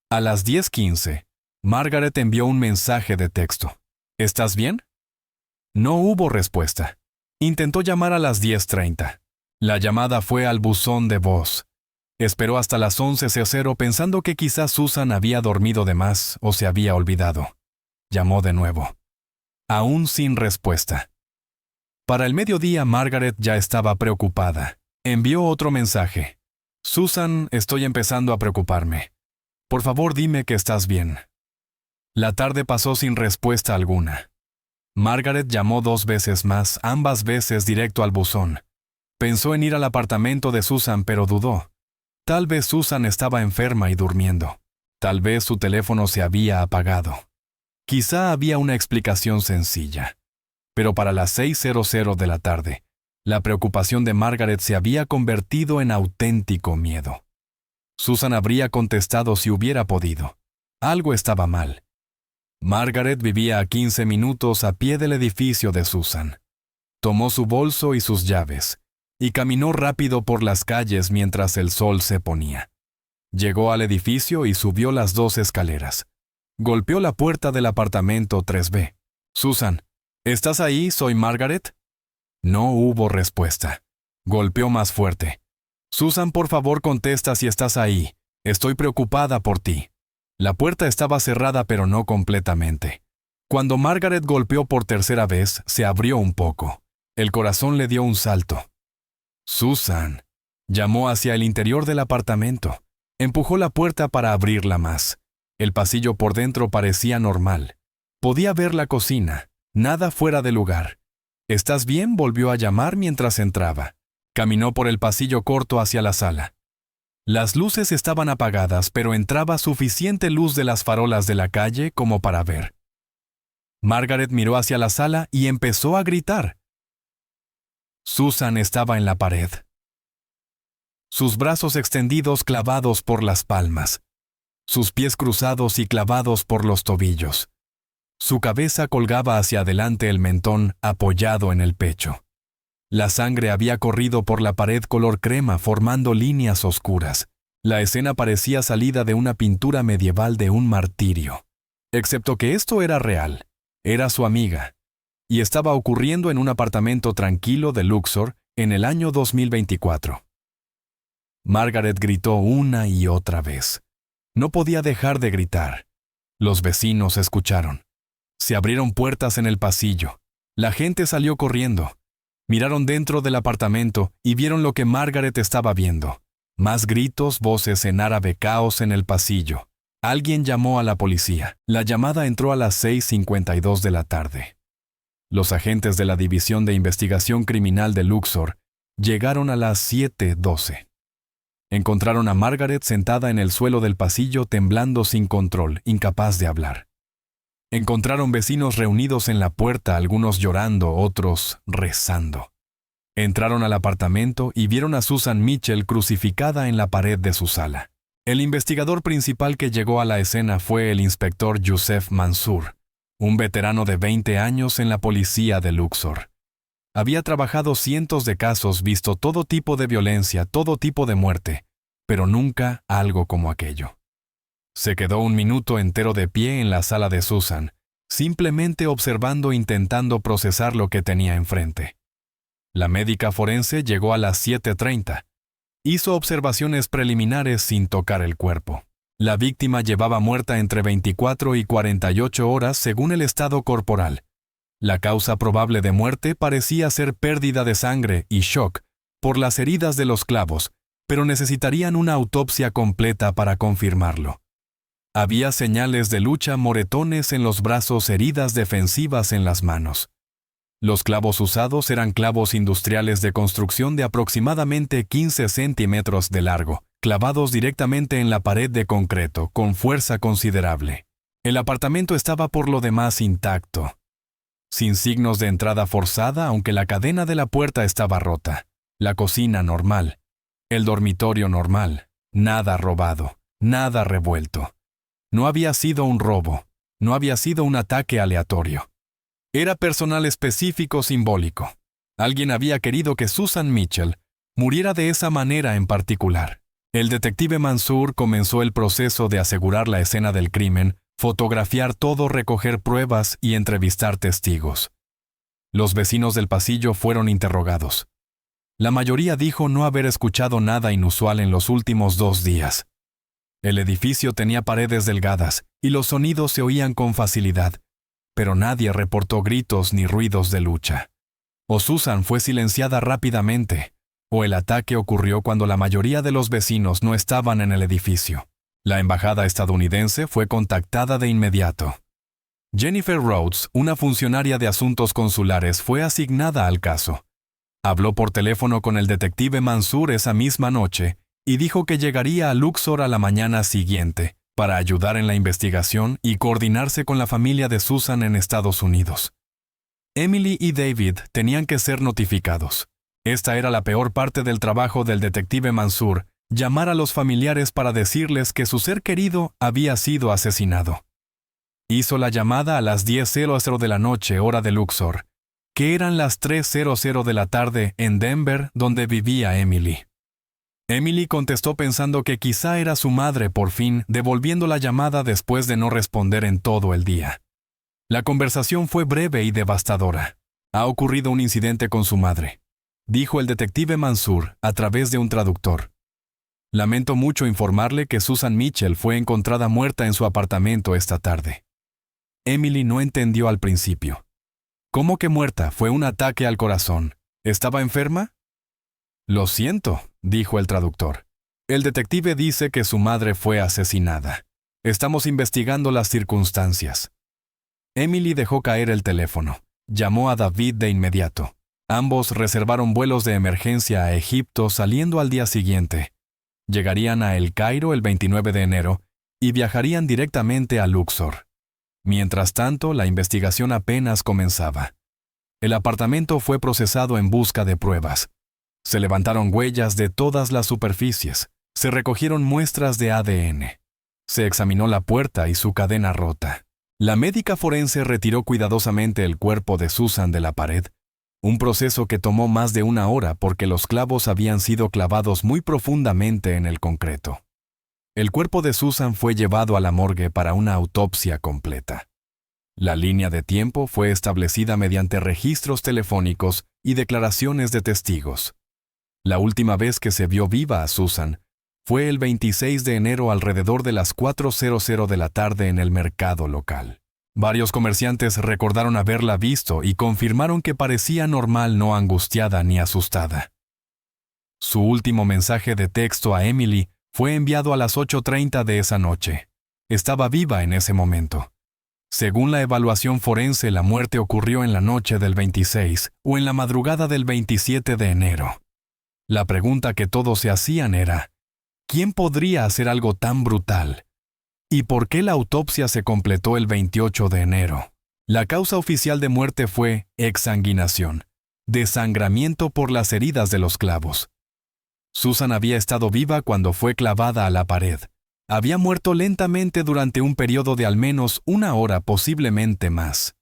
A las 10:15, Margaret envió un mensaje de texto. ¿Estás bien? No hubo respuesta. Intentó llamar a las 10:30. La llamada fue al buzón de voz. Esperó hasta las 11:00 pensando que quizás Susan había dormido de más o se había olvidado. Llamó de nuevo. Aún sin respuesta. Para el mediodía, Margaret ya estaba preocupada. Envió otro mensaje. Susan, estoy empezando a preocuparme. Por favor, dime que estás bien. La tarde pasó sin respuesta alguna. Margaret llamó 2 veces más, ambas veces directo al buzón. Pensó en ir al apartamento de Susan, pero dudó. Tal vez Susan estaba enferma y durmiendo. Tal vez su teléfono se había apagado. Quizá había una explicación sencilla. Pero para las 6:00 de la tarde, la preocupación de Margaret se había convertido en auténtico miedo. Susan habría contestado si hubiera podido. Algo estaba mal. Margaret vivía a 15 minutos a pie del edificio de Susan. Tomó su bolso y sus llaves, y caminó rápido por las calles mientras el sol se ponía. Llegó al edificio y subió las 2 escaleras. Golpeó la puerta del apartamento 3B. «Susan, ¿estás ahí? Soy Margaret». No hubo respuesta. Golpeó más fuerte. «Susan, por favor, contesta si estás ahí. Estoy preocupada por ti». La puerta estaba cerrada, pero no completamente. Cuando Margaret golpeó por tercera vez, se abrió un poco. El corazón le dio un salto. «Susan», llamó hacia el interior del apartamento. Empujó la puerta para abrirla más. El pasillo por dentro parecía normal. Podía ver la cocina, nada fuera de lugar. ¿Estás bien?, volvió a llamar mientras entraba. Caminó por el pasillo corto hacia la sala. Las luces estaban apagadas, pero entraba suficiente luz de las farolas de la calle como para ver. Margaret miró hacia la sala y empezó a gritar. Susan estaba en la pared. Sus brazos extendidos clavados por las palmas. Sus pies cruzados y clavados por los tobillos. Su cabeza colgaba hacia adelante, el mentón apoyado en el pecho. La sangre había corrido por la pared color crema formando líneas oscuras. La escena parecía salida de una pintura medieval de un martirio. Excepto que esto era real. Era su amiga. Y estaba ocurriendo en un apartamento tranquilo de Luxor en el año 2024. Margaret gritó una y otra vez. No podía dejar de gritar. Los vecinos escucharon. Se abrieron puertas en el pasillo. La gente salió corriendo. Miraron dentro del apartamento y vieron lo que Margaret estaba viendo. Más gritos, voces en árabe, caos en el pasillo. Alguien llamó a la policía. La llamada entró a las 6:52 de la tarde. Los agentes de la División de Investigación Criminal de Luxor llegaron a las 7:12. Encontraron a Margaret sentada en el suelo del pasillo temblando sin control, incapaz de hablar. Encontraron vecinos reunidos en la puerta, algunos llorando, otros rezando. Entraron al apartamento y vieron a Susan Mitchell crucificada en la pared de su sala. El investigador principal que llegó a la escena fue el inspector Youssef Mansour, un veterano de 20 años en la policía de Luxor. Había trabajado cientos de casos, visto todo tipo de violencia, todo tipo de muerte, pero nunca algo como aquello. Se quedó un minuto entero de pie en la sala de Susan, simplemente observando, intentando procesar lo que tenía enfrente. La médica forense llegó a las 7:30. Hizo observaciones preliminares sin tocar el cuerpo. La víctima llevaba muerta entre 24 y 48 horas según el estado corporal. La causa probable de muerte parecía ser pérdida de sangre y shock por las heridas de los clavos, pero necesitarían una autopsia completa para confirmarlo. Había señales de lucha, moretones en los brazos, heridas defensivas en las manos. Los clavos usados eran clavos industriales de construcción de aproximadamente 15 centímetros de largo, clavados directamente en la pared de concreto, con fuerza considerable. El apartamento estaba por lo demás intacto, sin signos de entrada forzada, aunque la cadena de la puerta estaba rota. La cocina normal. El dormitorio normal. Nada robado, nada revuelto. No había sido un robo, no había sido un ataque aleatorio. Era personal específico simbólico. Alguien había querido que Susan Mitchell muriera de esa manera en particular. El detective Mansour comenzó el proceso de asegurar la escena del crimen, fotografiar todo, recoger pruebas y entrevistar testigos. Los vecinos del pasillo fueron interrogados. La mayoría dijo no haber escuchado nada inusual en los últimos 2 días. El edificio tenía paredes delgadas y los sonidos se oían con facilidad, pero nadie reportó gritos ni ruidos de lucha. O Susan fue silenciada rápidamente, o el ataque ocurrió cuando la mayoría de los vecinos no estaban en el edificio. La embajada estadounidense fue contactada de inmediato. Jennifer Rhodes, una funcionaria de asuntos consulares, fue asignada al caso. Habló por teléfono con el detective Mansour esa misma noche y dijo que llegaría a Luxor a la mañana siguiente para ayudar en la investigación y coordinarse con la familia de Susan en Estados Unidos. Emily y David tenían que ser notificados. Esta era la peor parte del trabajo del detective Mansour, llamar a los familiares para decirles que su ser querido había sido asesinado. Hizo la llamada a las 10:00 de la noche, hora de Luxor, que eran las 3:00 de la tarde en Denver, donde vivía Emily. Emily contestó pensando que quizá era su madre por fin devolviendo la llamada después de no responder en todo el día. La conversación fue breve y devastadora. Ha ocurrido un incidente con su madre, dijo el detective Mansour a través de un traductor. Lamento mucho informarle que Susan Mitchell fue encontrada muerta en su apartamento esta tarde. Emily no entendió al principio. ¿Cómo que muerta? ¿Fue un ataque al corazón? ¿Estaba enferma? Lo siento, dijo el traductor. El detective dice que su madre fue asesinada. Estamos investigando las circunstancias. Emily dejó caer el teléfono. Llamó a David de inmediato. Ambos reservaron vuelos de emergencia a Egipto saliendo al día siguiente. Llegarían a El Cairo el 29 de enero y viajarían directamente a Luxor. Mientras tanto, la investigación apenas comenzaba. El apartamento fue procesado en busca de pruebas. Se levantaron huellas de todas las superficies. Se recogieron muestras de ADN. Se examinó la puerta y su cadena rota. La médica forense retiró cuidadosamente el cuerpo de Susan de la pared, un proceso que tomó más de una hora porque los clavos habían sido clavados muy profundamente en el concreto. El cuerpo de Susan fue llevado a la morgue para una autopsia completa. La línea de tiempo fue establecida mediante registros telefónicos y declaraciones de testigos. La última vez que se vio viva a Susan fue el 26 de enero alrededor de las 4:00 de la tarde en el mercado local. Varios comerciantes recordaron haberla visto y confirmaron que parecía normal, no angustiada ni asustada. Su último mensaje de texto a Emily fue enviado a las 8:30 de esa noche. Estaba viva en ese momento. Según la evaluación forense, la muerte ocurrió en la noche del 26 o en la madrugada del 27 de enero. La pregunta que todos se hacían era, ¿quién podría hacer algo tan brutal? ¿Y por qué la autopsia se completó el 28 de enero? La causa oficial de muerte fue exsanguinación, desangramiento por las heridas de los clavos. Susan había estado viva cuando fue clavada a la pared. Había muerto lentamente durante un periodo de al menos una hora, posiblemente más.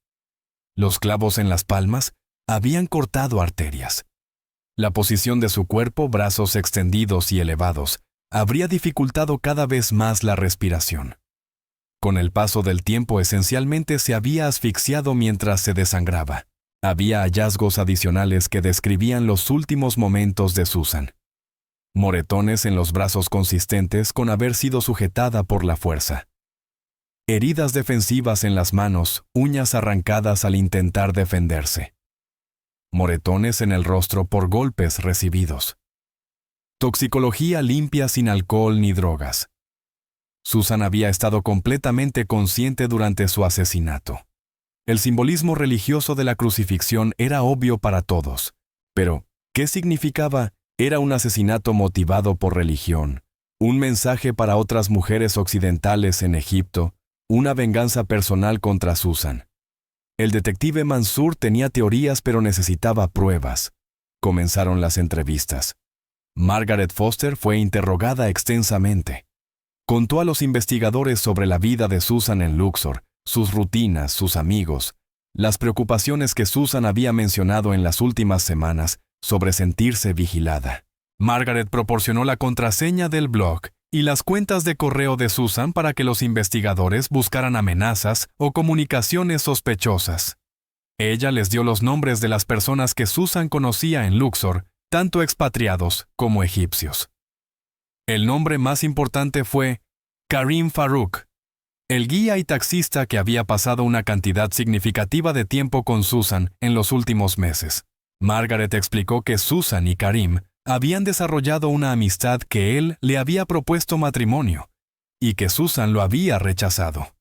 Los clavos en las palmas habían cortado arterias. La posición de su cuerpo, brazos extendidos y elevados, habría dificultado cada vez más la respiración. Con el paso del tiempo, esencialmente se había asfixiado mientras se desangraba. Había hallazgos adicionales que describían los últimos momentos de Susan. Moretones en los brazos consistentes con haber sido sujetada por la fuerza. Heridas defensivas en las manos, uñas arrancadas al intentar defenderse. Moretones en el rostro por golpes recibidos. Toxicología limpia sin alcohol ni drogas. Susan había estado completamente consciente durante su asesinato. El simbolismo religioso de la crucifixión era obvio para todos. Pero, ¿qué significaba? Era un asesinato motivado por religión, un mensaje para otras mujeres occidentales en Egipto, una venganza personal contra Susan. El detective Mansour tenía teorías pero necesitaba pruebas. Comenzaron las entrevistas. Margaret Foster fue interrogada extensamente. Contó a los investigadores sobre la vida de Susan en Luxor, sus rutinas, sus amigos, las preocupaciones que Susan había mencionado en las últimas semanas sobre sentirse vigilada. Margaret proporcionó la contraseña del blog y las cuentas de correo de Susan para que los investigadores buscaran amenazas o comunicaciones sospechosas. Ella les dio los nombres de las personas que Susan conocía en Luxor, tanto expatriados como egipcios. El nombre más importante fue Karim Farouk, el guía y taxista que había pasado una cantidad significativa de tiempo con Susan en los últimos meses. Margaret explicó que Susan y Karim habían desarrollado una amistad, que él le había propuesto matrimonio y que Susan lo había rechazado.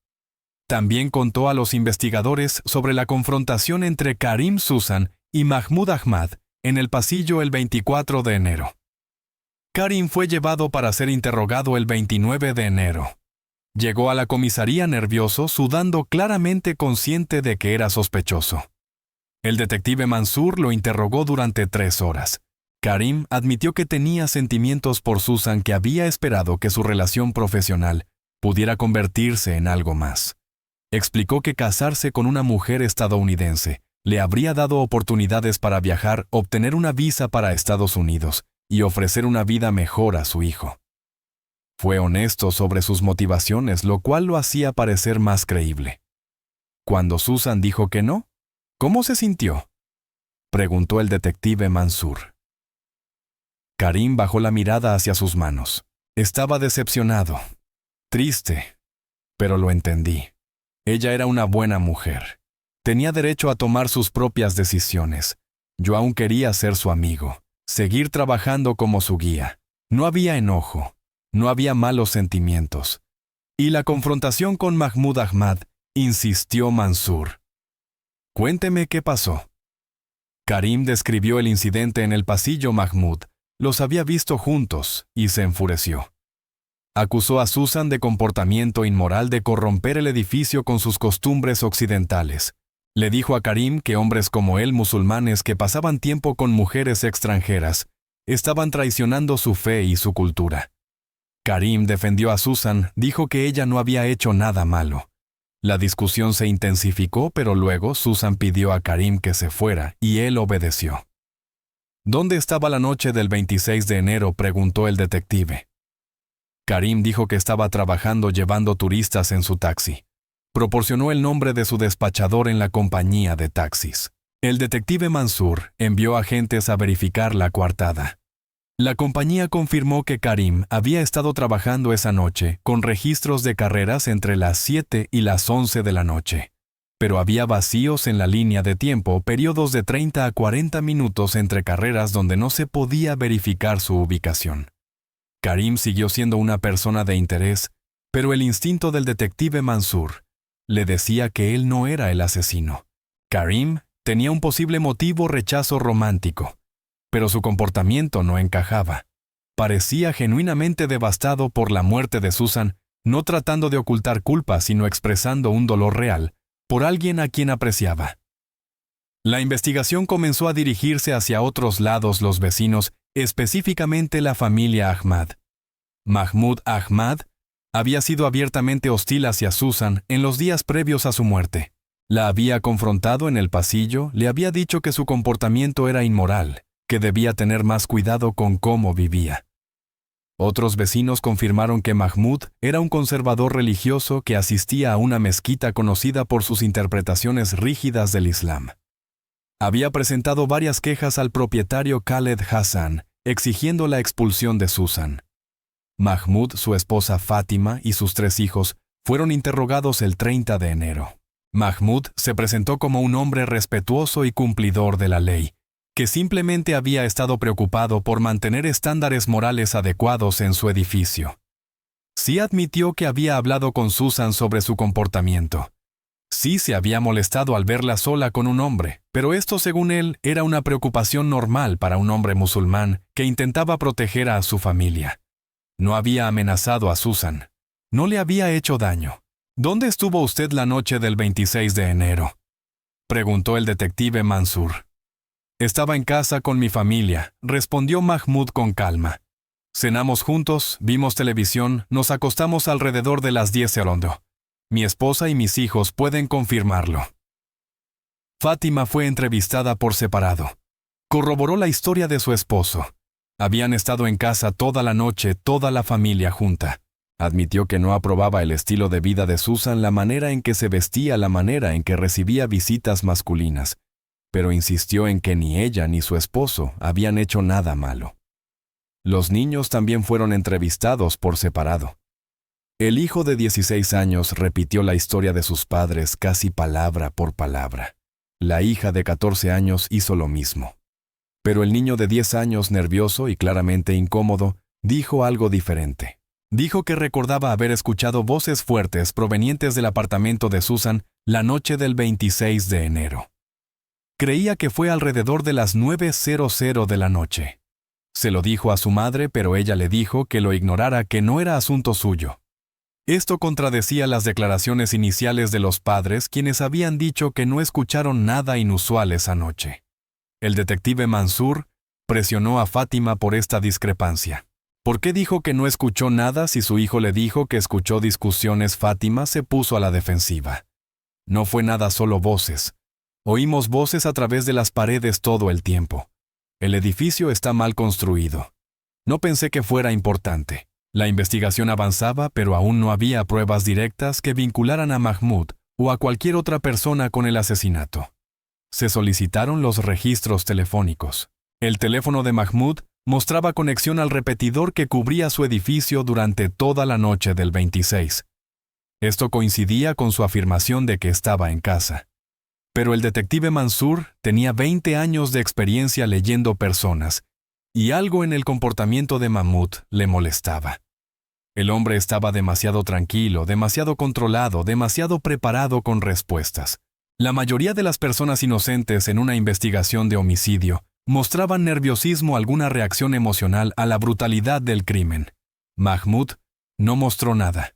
También contó a los investigadores sobre la confrontación entre Karim Susan y Mahmoud Ahmad en el pasillo el 24 de enero. Karim fue llevado para ser interrogado el 29 de enero. Llegó a la comisaría nervioso, sudando, claramente consciente de que era sospechoso. El detective Mansour lo interrogó durante 3 horas. Karim admitió que tenía sentimientos por Susan, que había esperado que su relación profesional pudiera convertirse en algo más. Explicó que casarse con una mujer estadounidense le habría dado oportunidades para viajar, obtener una visa para Estados Unidos y ofrecer una vida mejor a su hijo. Fue honesto sobre sus motivaciones, lo cual lo hacía parecer más creíble. Cuando Susan dijo que no, ¿cómo se sintió?, preguntó el detective Mansour. Karim bajó la mirada hacia sus manos. Estaba decepcionado, triste, pero lo entendí. Ella era una buena mujer. Tenía derecho a tomar sus propias decisiones. Yo aún quería ser su amigo, seguir trabajando como su guía. No había enojo, no había malos sentimientos. Y la confrontación con Mahmoud Ahmad insistió Mansur. Cuénteme qué pasó. Karim describió el incidente en el pasillo. Mahmud los había visto juntos y se enfureció. Acusó a Susan de comportamiento inmoral, de corromper el edificio con sus costumbres occidentales. Le dijo a Karim que hombres como él, musulmanes que pasaban tiempo con mujeres extranjeras, estaban traicionando su fe y su cultura. Karim defendió a Susan, dijo que ella no había hecho nada malo. La discusión se intensificó, pero luego Susan pidió a Karim que se fuera y él obedeció. ¿Dónde estaba la noche del 26 de enero?, preguntó el detective. Karim dijo que estaba trabajando llevando turistas en su taxi. Proporcionó el nombre de su despachador en la compañía de taxis. El detective Mansur envió agentes a verificar la coartada. La compañía confirmó que Karim había estado trabajando esa noche con registros de carreras entre las 7 y las 11 de la noche. Pero había vacíos en la línea de tiempo, periodos de 30 a 40 minutos entre carreras donde no se podía verificar su ubicación. Karim siguió siendo una persona de interés, pero el instinto del detective Mansur le decía que él no era el asesino. Karim tenía un posible motivo: rechazo romántico, pero su comportamiento no encajaba. Parecía genuinamente devastado por la muerte de Susan, no tratando de ocultar culpa, sino expresando un dolor real por alguien a quien apreciaba. La investigación comenzó a dirigirse hacia otros lados. Los vecinos, específicamente la familia Ahmad. Mahmud Ahmad había sido abiertamente hostil hacia Susan en los días previos a su muerte. La había confrontado en el pasillo, le había dicho que su comportamiento era inmoral, que debía tener más cuidado con cómo vivía. Otros vecinos confirmaron que Mahmud era un conservador religioso que asistía a una mezquita conocida por sus interpretaciones rígidas del Islam. Había presentado varias quejas al propietario Khaled Hassan, exigiendo la expulsión de Susan. Mahmud, su esposa Fátima y sus 3 hijos fueron interrogados el 30 de enero. Mahmud se presentó como un hombre respetuoso y cumplidor de la ley, que simplemente había estado preocupado por mantener estándares morales adecuados en su edificio. Sí admitió que había hablado con Susan sobre su comportamiento. Sí se había molestado al verla sola con un hombre, pero esto, según él, era una preocupación normal para un hombre musulmán que intentaba proteger a su familia. No había amenazado a Susan. No le había hecho daño. ¿Dónde estuvo usted la noche del 26 de enero?, preguntó el detective Mansur. Estaba en casa con mi familia, respondió Mahmud con calma. Cenamos juntos, vimos televisión, nos acostamos alrededor de las 10 rondo. Mi esposa y mis hijos pueden confirmarlo. Fátima fue entrevistada por separado. Corroboró la historia de su esposo. Habían estado en casa toda la noche, toda la familia junta. Admitió que no aprobaba el estilo de vida de Susan, la manera en que se vestía, la manera en que recibía visitas masculinas, pero insistió en que ni ella ni su esposo habían hecho nada malo. Los niños también fueron entrevistados por separado. El hijo de 16 años repitió la historia de sus padres casi palabra por palabra. La hija de 14 años hizo lo mismo. Pero el niño de 10 años, nervioso y claramente incómodo, dijo algo diferente. Dijo que recordaba haber escuchado voces fuertes provenientes del apartamento de Susan la noche del 26 de enero. Creía que fue alrededor de las 9:00 de la noche. Se lo dijo a su madre, pero ella le dijo que lo ignorara, que no era asunto suyo. Esto contradecía las declaraciones iniciales de los padres, quienes habían dicho que no escucharon nada inusual esa noche. El detective Mansur presionó a Fátima por esta discrepancia. ¿Por qué dijo que no escuchó nada si su hijo le dijo que escuchó discusiones? Fátima se puso a la defensiva. No fue nada, solo voces. Oímos voces a través de las paredes todo el tiempo. El edificio está mal construido. No pensé que fuera importante. La investigación avanzaba, pero aún no había pruebas directas que vincularan a Mahmud o a cualquier otra persona con el asesinato. Se solicitaron los registros telefónicos. El teléfono de Mahmud mostraba conexión al repetidor que cubría su edificio durante toda la noche del 26. Esto coincidía con su afirmación de que estaba en casa. Pero el detective Mansur tenía 20 años de experiencia leyendo personas, y algo en el comportamiento de Mahmud le molestaba. El hombre estaba demasiado tranquilo, demasiado controlado, demasiado preparado con respuestas. La mayoría de las personas inocentes en una investigación de homicidio mostraban nerviosismo o alguna reacción emocional a la brutalidad del crimen. Mahmoud no mostró nada.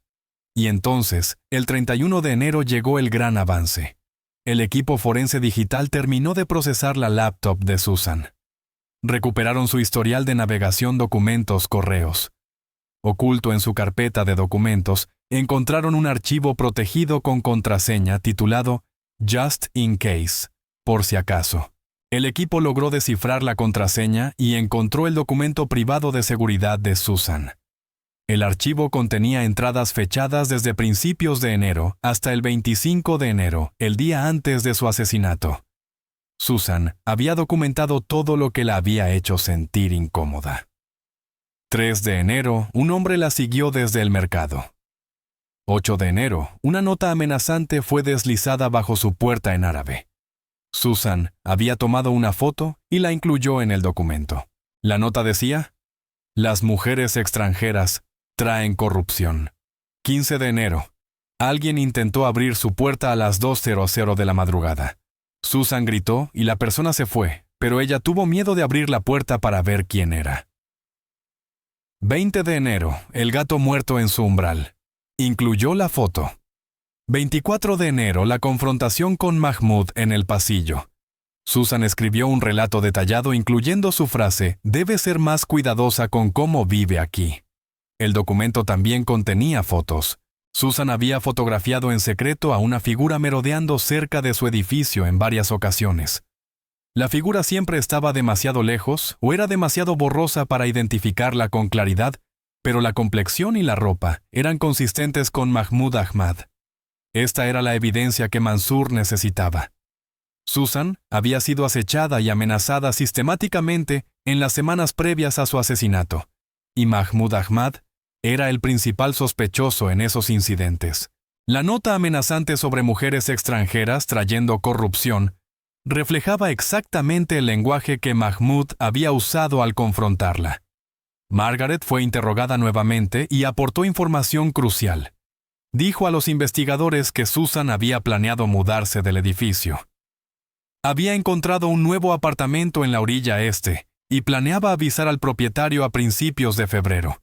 Y entonces, el 31 de enero llegó el gran avance. El equipo forense digital terminó de procesar la laptop de Susan. Recuperaron su historial de navegación, documentos, correos. Oculto en su carpeta de documentos, encontraron un archivo protegido con contraseña titulado Just in Case, por si acaso. El equipo logró descifrar la contraseña y encontró el documento privado de seguridad de Susan. El archivo contenía entradas fechadas desde principios de enero hasta el 25 de enero, el día antes de su asesinato. Susan había documentado todo lo que la había hecho sentir incómoda. 3 de enero, un hombre la siguió desde el mercado. 8 de enero, una nota amenazante fue deslizada bajo su puerta en árabe. Susan había tomado una foto y la incluyó en el documento. La nota decía: "Las mujeres extranjeras traen corrupción". 15 de enero, alguien intentó abrir su puerta a las 2:00 de la madrugada. Susan gritó y la persona se fue, pero ella tuvo miedo de abrir la puerta para ver quién era. 20 de enero, el gato muerto en su umbral. Incluyó la foto. 24 de enero, la confrontación con Mahmoud en el pasillo. Susan escribió un relato detallado incluyendo su frase: "Debe ser más cuidadosa con cómo vive aquí". El documento también contenía fotos. Susan había fotografiado en secreto a una figura merodeando cerca de su edificio en varias ocasiones. La figura siempre estaba demasiado lejos o era demasiado borrosa para identificarla con claridad, pero la complexión y la ropa eran consistentes con Mahmoud Ahmad. Esta era la evidencia que Mansour necesitaba. Susan había sido acechada y amenazada sistemáticamente en las semanas previas a su asesinato, y Mahmoud Ahmad era el principal sospechoso en esos incidentes. La nota amenazante sobre mujeres extranjeras trayendo corrupción reflejaba exactamente el lenguaje que Mahmoud había usado al confrontarla. Margaret fue interrogada nuevamente y aportó información crucial. Dijo a los investigadores que Susan había planeado mudarse del edificio. Había encontrado un nuevo apartamento en la orilla este y planeaba avisar al propietario a principios de febrero.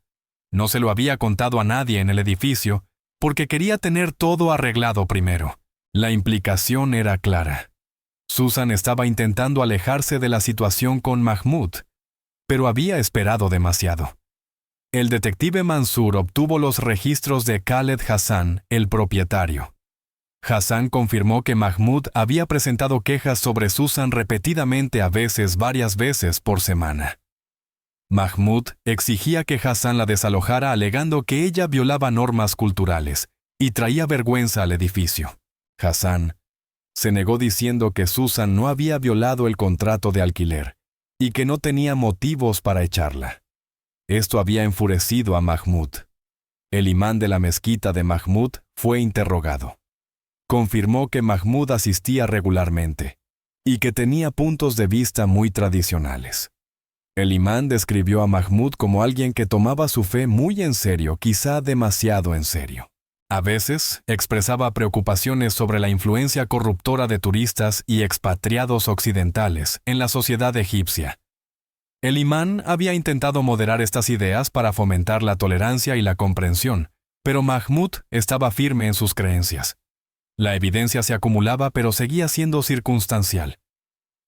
No se lo había contado a nadie en el edificio porque quería tener todo arreglado primero. La implicación era clara. Susan estaba intentando alejarse de la situación con Mahmoud, pero había esperado demasiado. El detective Mansour obtuvo los registros de Khaled Hassan, el propietario. Hassan confirmó que Mahmoud había presentado quejas sobre Susan repetidamente, a veces varias veces por semana. Mahmoud exigía que Hassan la desalojara alegando que ella violaba normas culturales y traía vergüenza al edificio. Hassan se negó diciendo que Susan no había violado el contrato de alquiler y que no tenía motivos para echarla. Esto había enfurecido a Mahmoud. El imán de la mezquita de Mahmoud fue interrogado. Confirmó que Mahmoud asistía regularmente y que tenía puntos de vista muy tradicionales. El imán describió a Mahmoud como alguien que tomaba su fe muy en serio, quizá demasiado en serio. A veces, expresaba preocupaciones sobre la influencia corruptora de turistas y expatriados occidentales en la sociedad egipcia. El imán había intentado moderar estas ideas para fomentar la tolerancia y la comprensión, pero Mahmoud estaba firme en sus creencias. La evidencia se acumulaba, pero seguía siendo circunstancial.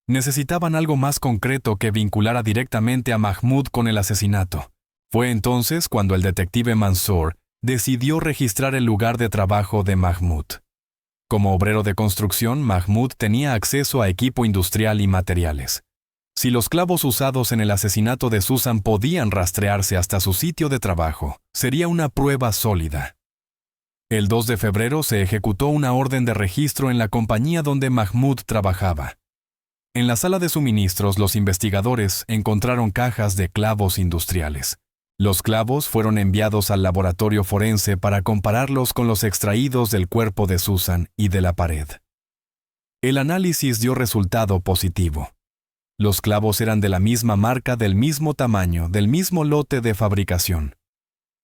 Necesitaban algo más concreto que vinculara directamente a Mahmoud con el asesinato. Fue entonces cuando el detective Mansour decidió registrar el lugar de trabajo de Mahmoud. Como obrero de construcción, Mahmoud tenía acceso a equipo industrial y materiales. Si los clavos usados en el asesinato de Susan podían rastrearse hasta su sitio de trabajo, sería una prueba sólida. El 2 de febrero se ejecutó una orden de registro en la compañía donde Mahmoud trabajaba. En la sala de suministros, los investigadores encontraron cajas de clavos industriales. Los clavos fueron enviados al laboratorio forense para compararlos con los extraídos del cuerpo de Susan y de la pared. El análisis dio resultado positivo. Los clavos eran de la misma marca, del mismo tamaño, del mismo lote de fabricación.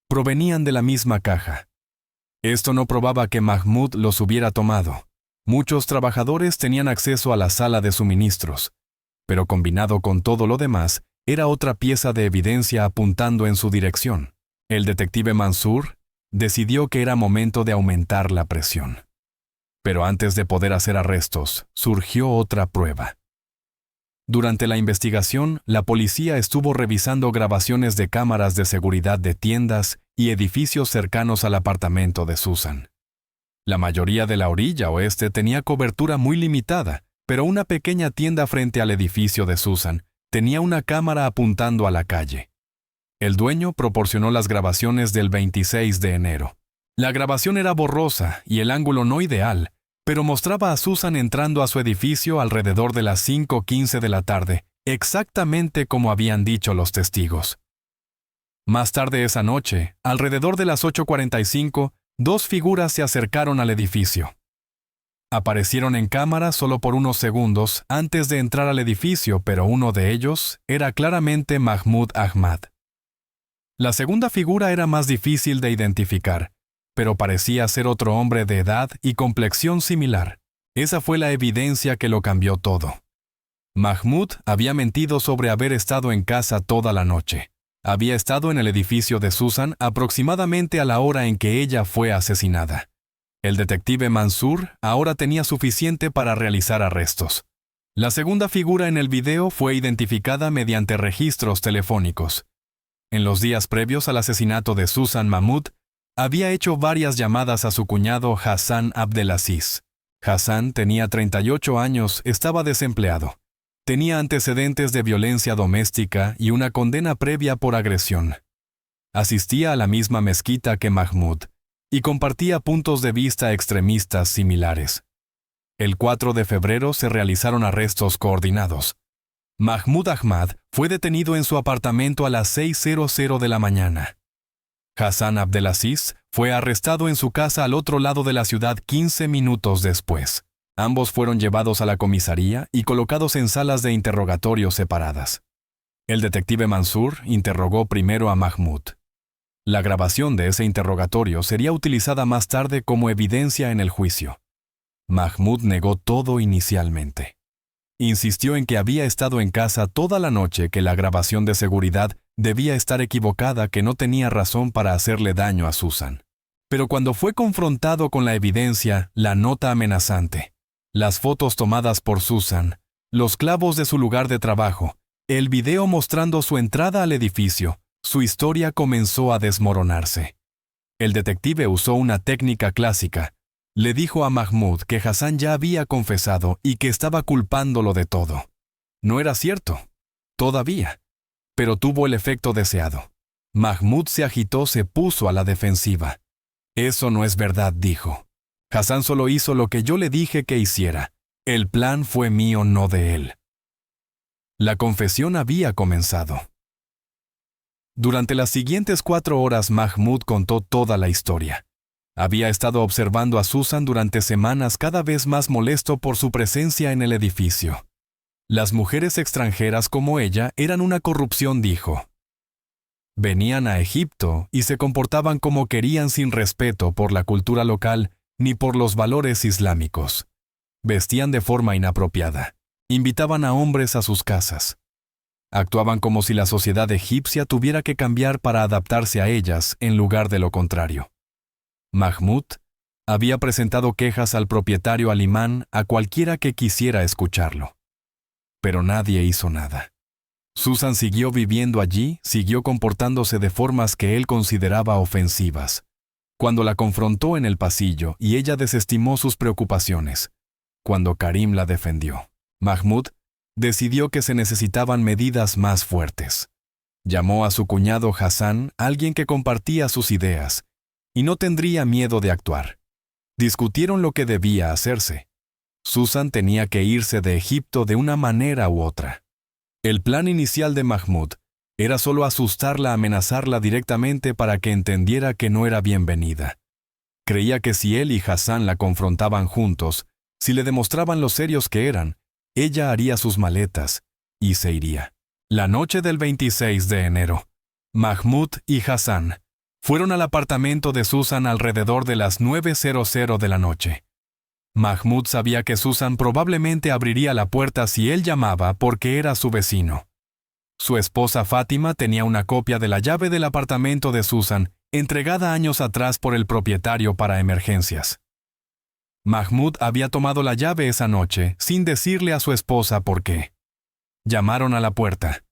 provenían de la misma caja. Esto no probaba que Mahmud los hubiera tomado. Muchos trabajadores tenían acceso a la sala de suministros, pero combinado con todo lo demás, era otra pieza de evidencia apuntando en su dirección. El detective Mansur decidió que era momento de aumentar la presión. Pero antes de poder hacer arrestos, surgió otra prueba. Durante la investigación, la policía estuvo revisando grabaciones de cámaras de seguridad de tiendas y edificios cercanos al apartamento de Susan. La mayoría de la orilla oeste tenía cobertura muy limitada, pero una pequeña tienda frente al edificio de Susan tenía una cámara apuntando a la calle. El dueño proporcionó las grabaciones del 26 de enero. La grabación era borrosa y el ángulo no ideal, pero mostraba a Susan entrando a su edificio alrededor de las 5:15 de la tarde, exactamente como habían dicho los testigos. Más tarde esa noche, alrededor de las 8:45, dos figuras se acercaron al edificio. Aparecieron en cámara solo por unos segundos antes de entrar al edificio, pero uno de ellos era claramente Mahmud Ahmad. La segunda figura era más difícil de identificar, pero parecía ser otro hombre de edad y complexión similar. Esa fue la evidencia que lo cambió todo. Mahmud había mentido sobre haber estado en casa toda la noche. Había estado en el edificio de Susan aproximadamente a la hora en que ella fue asesinada. El detective Mansur ahora tenía suficiente para realizar arrestos. La segunda figura en el video fue identificada mediante registros telefónicos. En los días previos al asesinato de Susan Mahmud, había hecho varias llamadas a su cuñado Hassan Abdelaziz. Hassan tenía 38 años, estaba desempleado. Tenía antecedentes de violencia doméstica y una condena previa por agresión. Asistía a la misma mezquita que Mahmud y compartía puntos de vista extremistas similares. El 4 de febrero se realizaron arrestos coordinados. Mahmud Ahmad fue detenido en su apartamento a las 6:00 de la mañana. Hassan Abdelaziz fue arrestado en su casa al otro lado de la ciudad 15 minutos después. Ambos fueron llevados a la comisaría y colocados en salas de interrogatorio separadas. El detective Mansur interrogó primero a Mahmud. La grabación de ese interrogatorio sería utilizada más tarde como evidencia en el juicio. Mahmud negó todo inicialmente. Insistió en que había estado en casa toda la noche, que la grabación de seguridad debía estar equivocada, que no tenía razón para hacerle daño a Susan. Pero cuando fue confrontado con la evidencia, la nota amenazante, las fotos tomadas por Susan, los clavos de su lugar de trabajo, el video mostrando su entrada al edificio, su historia comenzó a desmoronarse. El detective usó una técnica clásica. Le dijo a Mahmud que Hassan ya había confesado y que estaba culpándolo de todo. No era cierto, todavía, pero tuvo el efecto deseado. Mahmud se agitó, se puso a la defensiva. Eso no es verdad, dijo. Hassan solo hizo lo que yo le dije que hiciera. El plan fue mío, no de él. La confesión había comenzado. Durante las siguientes 4 horas, Mahmud contó toda la historia. Había estado observando a Susan durante semanas, cada vez más molesto por su presencia en el edificio. Las mujeres extranjeras como ella eran una corrupción, dijo. Venían a Egipto y se comportaban como querían, sin respeto por la cultura local ni por los valores islámicos. Vestían de forma inapropiada. Invitaban a hombres a sus casas. Actuaban como si la sociedad egipcia tuviera que cambiar para adaptarse a ellas en lugar de lo contrario. Mahmud había presentado quejas al propietario alemán, a cualquiera que quisiera escucharlo. Pero nadie hizo nada. Susan siguió viviendo allí, siguió comportándose de formas que él consideraba ofensivas. Cuando la confrontó en el pasillo y ella desestimó sus preocupaciones. Cuando Karim la defendió, Mahmud decidió que se necesitaban medidas más fuertes. Llamó a su cuñado Hassan, alguien que compartía sus ideas, y no tendría miedo de actuar. Discutieron lo que debía hacerse. Susan tenía que irse de Egipto de una manera u otra. El plan inicial de Mahmud era solo asustarla, amenazarla directamente para que entendiera que no era bienvenida. Creía que si él y Hassan la confrontaban juntos, si le demostraban lo serios que eran, ella haría sus maletas y se iría. La noche del 26 de enero, Mahmud y Hassan Fueron al apartamento de Susan alrededor de las 9:00 de la noche. Mahmud sabía que Susan probablemente abriría la puerta si él llamaba porque era su vecino. Su esposa Fátima tenía una copia de la llave del apartamento de Susan, entregada años atrás por el propietario para emergencias. Mahmud había tomado la llave esa noche sin decirle a su esposa por qué. Llamaron a la puerta.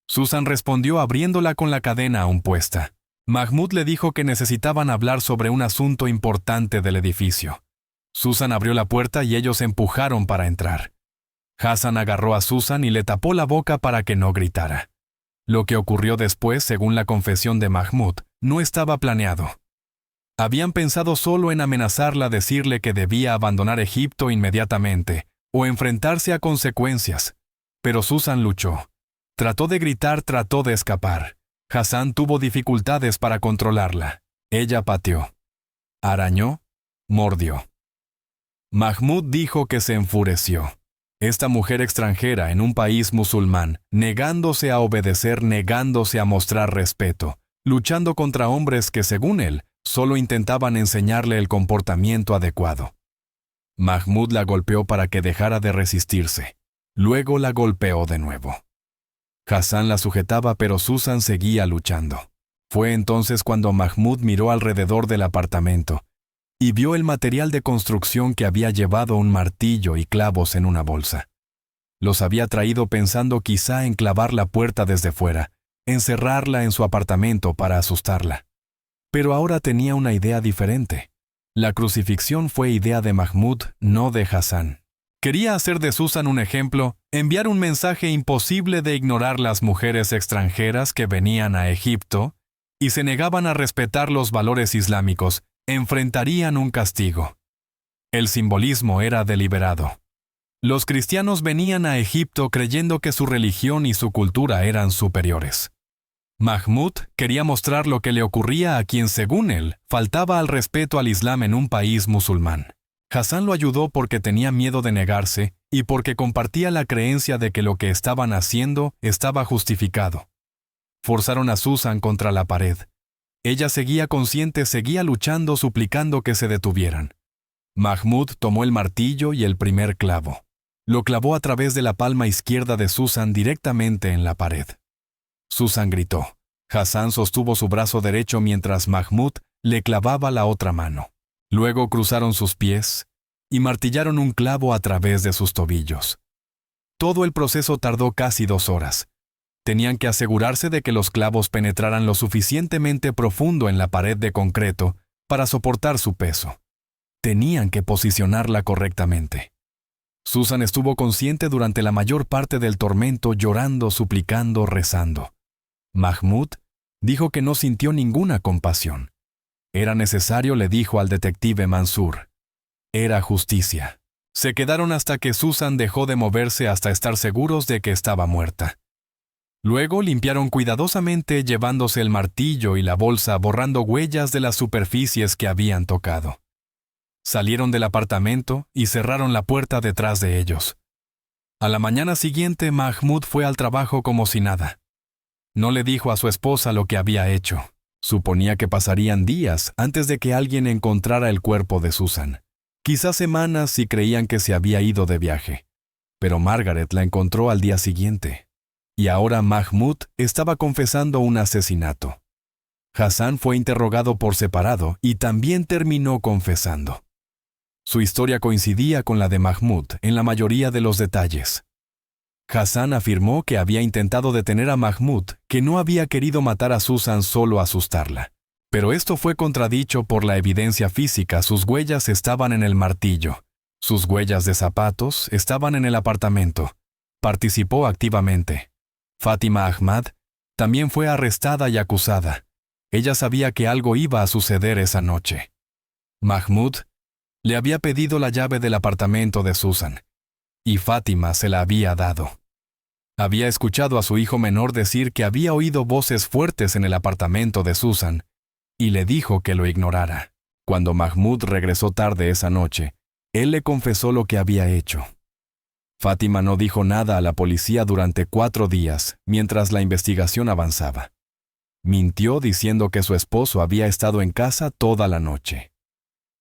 Susan respondió abriéndola con la cadena aún puesta. Mahmud le dijo que necesitaban hablar sobre un asunto importante del edificio. Susan abrió la puerta y ellos empujaron para entrar. Hassan agarró a Susan y le tapó la boca para que no gritara. Lo que ocurrió después, según la confesión de Mahmud, no estaba planeado. Habían pensado solo en amenazarla, decirle que debía abandonar Egipto inmediatamente o enfrentarse a consecuencias. Pero Susan luchó. Trató de gritar, trató de escapar. Hassan tuvo dificultades para controlarla. Ella pateó. Arañó. Mordió. Mahmud dijo que se enfureció. Esta mujer extranjera en un país musulmán, negándose a obedecer, negándose a mostrar respeto, luchando contra hombres que, según él, solo intentaban enseñarle el comportamiento adecuado. Mahmud la golpeó para que dejara de resistirse. Luego la golpeó de nuevo. Hassan la sujetaba, pero Susan seguía luchando. Fue entonces cuando Mahmud miró alrededor del apartamento y vio el material de construcción que había llevado un martillo y clavos en una bolsa. Los había traído pensando quizá en clavar la puerta desde fuera, encerrarla en su apartamento para asustarla. Pero ahora tenía una idea diferente. La crucifixión fue idea de Mahmud, no de Hassan. Quería hacer de Susan un ejemplo, enviar un mensaje imposible de ignorar las mujeres extranjeras que venían a Egipto y se negaban a respetar los valores islámicos, enfrentarían un castigo. El simbolismo era deliberado. Los cristianos venían a Egipto creyendo que su religión y su cultura eran superiores. Mahmud quería mostrar lo que le ocurría a quien, según él, faltaba al respeto al Islam en un país musulmán. Hassan lo ayudó porque tenía miedo de negarse y porque compartía la creencia de que lo que estaban haciendo estaba justificado. Forzaron a Susan contra la pared. Ella seguía consciente, seguía luchando, suplicando que se detuvieran. Mahmud tomó el martillo y el primer clavo. Lo clavó a través de la palma izquierda de Susan directamente en la pared. Susan gritó. Hassan sostuvo su brazo derecho mientras Mahmud le clavaba la otra mano. Luego cruzaron sus pies y martillaron un clavo a través de sus tobillos. Todo el proceso tardó casi 2 horas. Tenían que asegurarse de que los clavos penetraran lo suficientemente profundo en la pared de concreto para soportar su peso. Tenían que posicionarla correctamente. Susan estuvo consciente durante la mayor parte del tormento, llorando, suplicando, rezando. Mahmud dijo que no sintió ninguna compasión. Era necesario, le dijo al detective Mansur. Era justicia. Se quedaron hasta que Susan dejó de moverse hasta estar seguros de que estaba muerta. Luego limpiaron cuidadosamente llevándose el martillo y la bolsa, borrando huellas de las superficies que habían tocado. Salieron del apartamento y cerraron la puerta detrás de ellos. A la mañana siguiente, Mahmud fue al trabajo como si nada. No le dijo a su esposa lo que había hecho. Suponía que pasarían días antes de que alguien encontrara el cuerpo de Susan. Quizás semanas si creían que se había ido de viaje. Pero Margaret la encontró al día siguiente. Y ahora Mahmud estaba confesando un asesinato. Hassan fue interrogado por separado y también terminó confesando. Su historia coincidía con la de Mahmud en la mayoría de los detalles. Hassan afirmó que había intentado detener a Mahmud, que no había querido matar a Susan solo asustarla. Pero esto fue contradicho por la evidencia física. Sus huellas estaban en el martillo. Sus huellas de zapatos estaban en el apartamento. Participó activamente. Fátima Ahmad también fue arrestada y acusada. Ella sabía que algo iba a suceder esa noche. Mahmud le había pedido la llave del apartamento de Susan, y Fátima se la había dado. Había escuchado a su hijo menor decir que había oído voces fuertes en el apartamento de Susan, y le dijo que lo ignorara. Cuando Mahmud regresó tarde esa noche, él le confesó lo que había hecho. Fátima no dijo nada a la policía durante 4 días, mientras la investigación avanzaba. Mintió diciendo que su esposo había estado en casa toda la noche.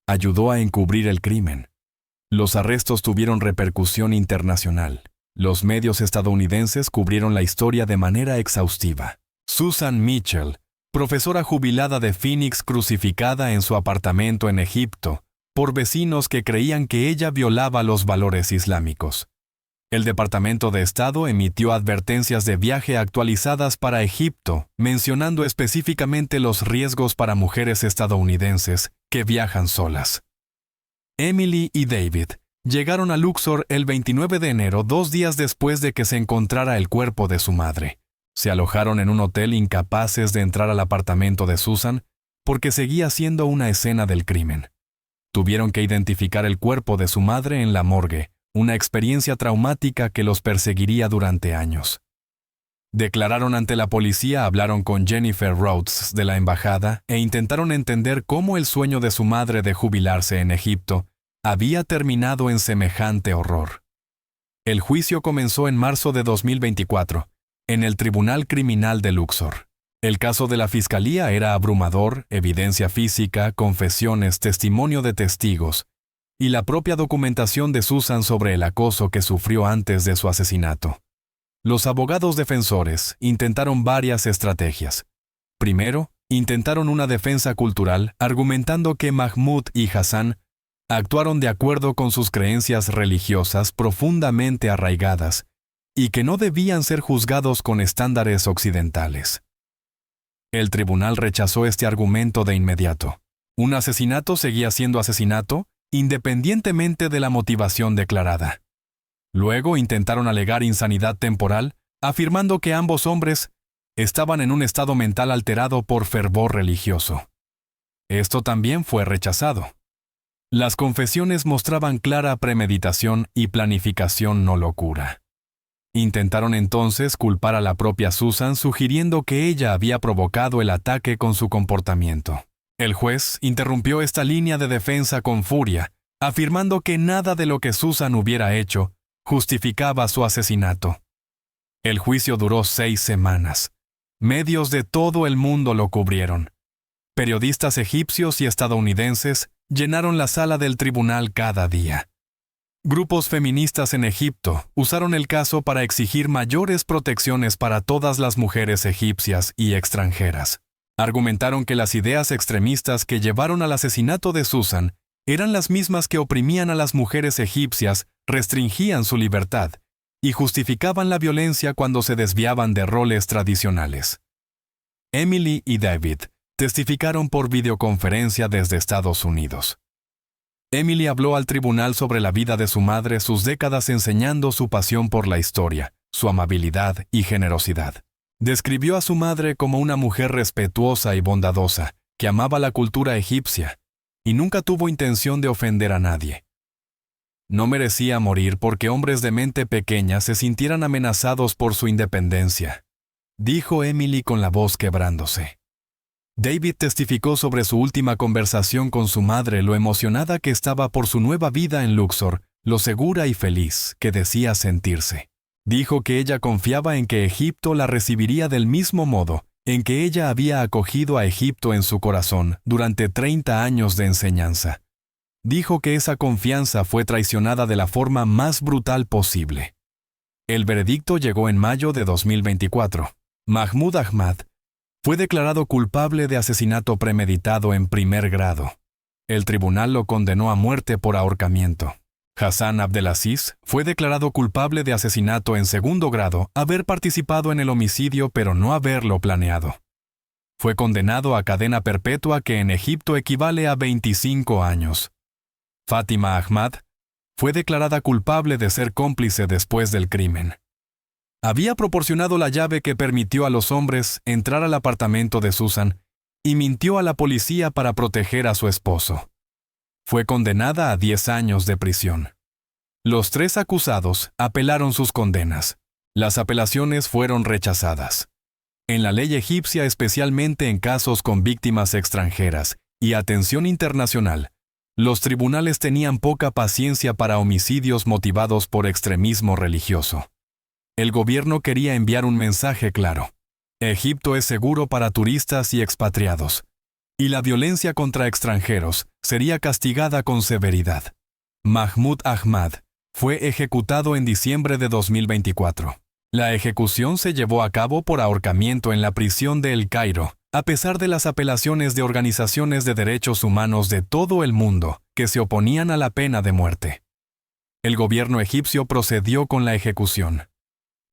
Ayudó a encubrir el crimen. Los arrestos tuvieron repercusión internacional. Los medios estadounidenses cubrieron la historia de manera exhaustiva. Susan Mitchell, profesora jubilada de Phoenix, crucificada en su apartamento en Egipto por vecinos que creían que ella violaba los valores islámicos. El Departamento de Estado emitió advertencias de viaje actualizadas para Egipto, mencionando específicamente los riesgos para mujeres estadounidenses que viajan solas. Emily y David llegaron a Luxor el 29 de enero, 2 días después de que se encontrara el cuerpo de su madre. Se alojaron en un hotel incapaces de entrar al apartamento de Susan porque seguía siendo una escena del crimen. Tuvieron que identificar el cuerpo de su madre en la morgue, una experiencia traumática que los perseguiría durante años. Declararon ante la policía, hablaron con Jennifer Rhodes de la embajada e intentaron entender cómo el sueño de su madre de jubilarse en Egipto había terminado en semejante horror. El juicio comenzó en marzo de 2024, en el Tribunal Criminal de Luxor. El caso de la fiscalía era abrumador: evidencia física, confesiones, testimonio de testigos y la propia documentación de Susan sobre el acoso que sufrió antes de su asesinato. Los abogados defensores intentaron varias estrategias. Primero, intentaron una defensa cultural, argumentando que Mahmoud y Hassan actuaron de acuerdo con sus creencias religiosas profundamente arraigadas y que no debían ser juzgados con estándares occidentales. El tribunal rechazó este argumento de inmediato. Un asesinato seguía siendo asesinato, independientemente de la motivación declarada. Luego intentaron alegar insanidad temporal, afirmando que ambos hombres estaban en un estado mental alterado por fervor religioso. Esto también fue rechazado. Las confesiones mostraban clara premeditación y planificación, no locura. Intentaron entonces culpar a la propia Susan, sugiriendo que ella había provocado el ataque con su comportamiento. El juez interrumpió esta línea de defensa con furia, afirmando que nada de lo que Susan hubiera hecho justificaba su asesinato. El juicio duró 6 semanas. Medios de todo el mundo lo cubrieron. Periodistas egipcios y estadounidenses llenaron la sala del tribunal cada día. Grupos feministas en Egipto usaron el caso para exigir mayores protecciones para todas las mujeres egipcias y extranjeras. Argumentaron que las ideas extremistas que llevaron al asesinato de Susan eran las mismas que oprimían a las mujeres egipcias, restringían su libertad y justificaban la violencia cuando se desviaban de roles tradicionales. Emily y David testificaron por videoconferencia desde Estados Unidos. Emily habló al tribunal sobre la vida de su madre, sus décadas enseñando su pasión por la historia, su amabilidad y generosidad. Describió a su madre como una mujer respetuosa y bondadosa, que amaba la cultura egipcia y nunca tuvo intención de ofender a nadie. No merecía morir porque hombres de mente pequeña se sintieran amenazados por su independencia, dijo Emily con la voz quebrándose. David testificó sobre su última conversación con su madre, lo emocionada que estaba por su nueva vida en Luxor, lo segura y feliz que decía sentirse. Dijo que ella confiaba en que Egipto la recibiría del mismo modo en que ella había acogido a Egipto en su corazón durante 30 años de enseñanza. Dijo que esa confianza fue traicionada de la forma más brutal posible. El veredicto llegó en mayo de 2024. Mahmoud Ahmad fue declarado culpable de asesinato premeditado en primer grado. El tribunal lo condenó a muerte por ahorcamiento. Hassan Abdelaziz fue declarado culpable de asesinato en segundo grado, haber participado en el homicidio pero no haberlo planeado. Fue condenado a cadena perpetua, que en Egipto equivale a 25 años. Fátima Ahmad fue declarada culpable de ser cómplice después del crimen. Había proporcionado la llave que permitió a los hombres entrar al apartamento de Susan y mintió a la policía para proteger a su esposo. Fue condenada a 10 años de prisión. Los 3 acusados apelaron sus condenas. Las apelaciones fueron rechazadas. En la ley egipcia, especialmente en casos con víctimas extranjeras y atención internacional, los tribunales tenían poca paciencia para homicidios motivados por extremismo religioso. El gobierno quería enviar un mensaje claro: Egipto es seguro para turistas y expatriados, y la violencia contra extranjeros sería castigada con severidad. Mahmoud Ahmad fue ejecutado en diciembre de 2024. La ejecución se llevó a cabo por ahorcamiento en la prisión de El Cairo, a pesar de las apelaciones de organizaciones de derechos humanos de todo el mundo que se oponían a la pena de muerte. El gobierno egipcio procedió con la ejecución.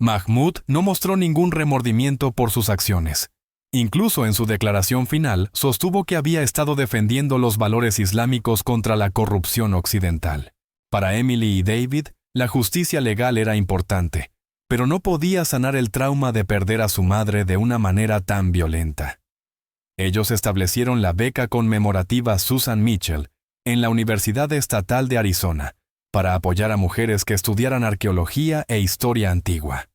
Mahmoud no mostró ningún remordimiento por sus acciones. Incluso en su declaración final sostuvo que había estado defendiendo los valores islámicos contra la corrupción occidental. Para Emily y David, la justicia legal era importante, pero no podía sanar el trauma de perder a su madre de una manera tan violenta. Ellos establecieron la beca conmemorativa Susan Mitchell en la Universidad Estatal de Arizona para apoyar a mujeres que estudiaran arqueología e historia antigua.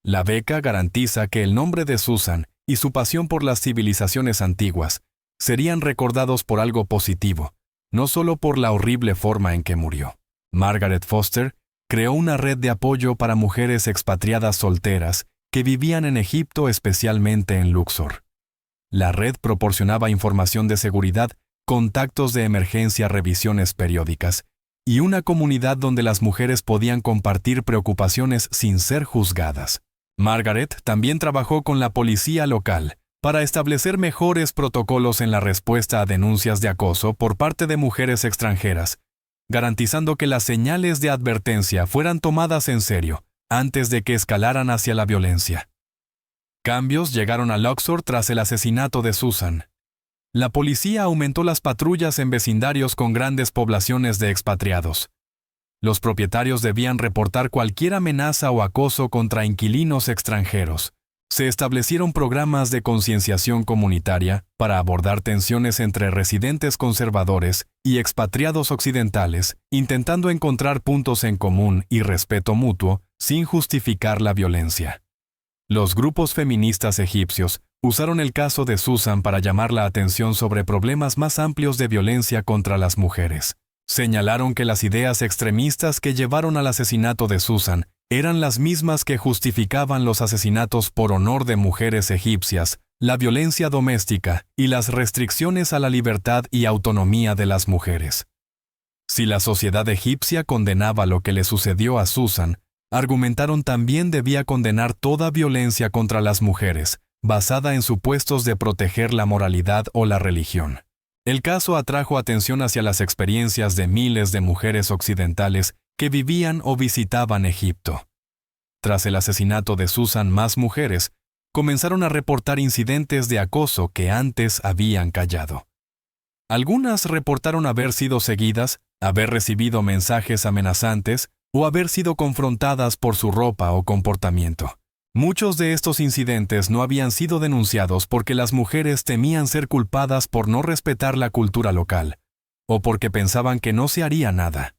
La beca garantiza que el nombre de Susan y su pasión por las civilizaciones antiguas serían recordados por algo positivo, no solo por la horrible forma en que murió. Margaret Foster creó una red de apoyo para mujeres expatriadas solteras que vivían en Egipto, especialmente en Luxor. La red proporcionaba información de seguridad, contactos de emergencia, revisiones periódicas y una comunidad donde las mujeres podían compartir preocupaciones sin ser juzgadas. Margaret también trabajó con la policía local para establecer mejores protocolos en la respuesta a denuncias de acoso por parte de mujeres extranjeras, garantizando que las señales de advertencia fueran tomadas en serio antes de que escalaran hacia la violencia. Cambios llegaron a Luxor tras el asesinato de Susan. La policía aumentó las patrullas en vecindarios con grandes poblaciones de expatriados. Los propietarios debían reportar cualquier amenaza o acoso contra inquilinos extranjeros. Se establecieron programas de concienciación comunitaria para abordar tensiones entre residentes conservadores y expatriados occidentales, intentando encontrar puntos en común y respeto mutuo sin justificar la violencia. Los grupos feministas egipcios usaron el caso de Susan para llamar la atención sobre problemas más amplios de violencia contra las mujeres. Señalaron que las ideas extremistas que llevaron al asesinato de Susan eran las mismas que justificaban los asesinatos por honor de mujeres egipcias, la violencia doméstica y las restricciones a la libertad y autonomía de las mujeres. Si la sociedad egipcia condenaba lo que le sucedió a Susan, argumentaron también debía condenar toda violencia contra las mujeres, basada en supuestos de proteger la moralidad o la religión. El caso atrajo atención hacia las experiencias de miles de mujeres occidentales que vivían o visitaban Egipto. Tras el asesinato de Susan, más mujeres comenzaron a reportar incidentes de acoso que antes habían callado. Algunas reportaron haber sido seguidas, haber recibido mensajes amenazantes o haber sido confrontadas por su ropa o comportamiento. Muchos de estos incidentes no habían sido denunciados porque las mujeres temían ser culpadas por no respetar la cultura local, o porque pensaban que no se haría nada.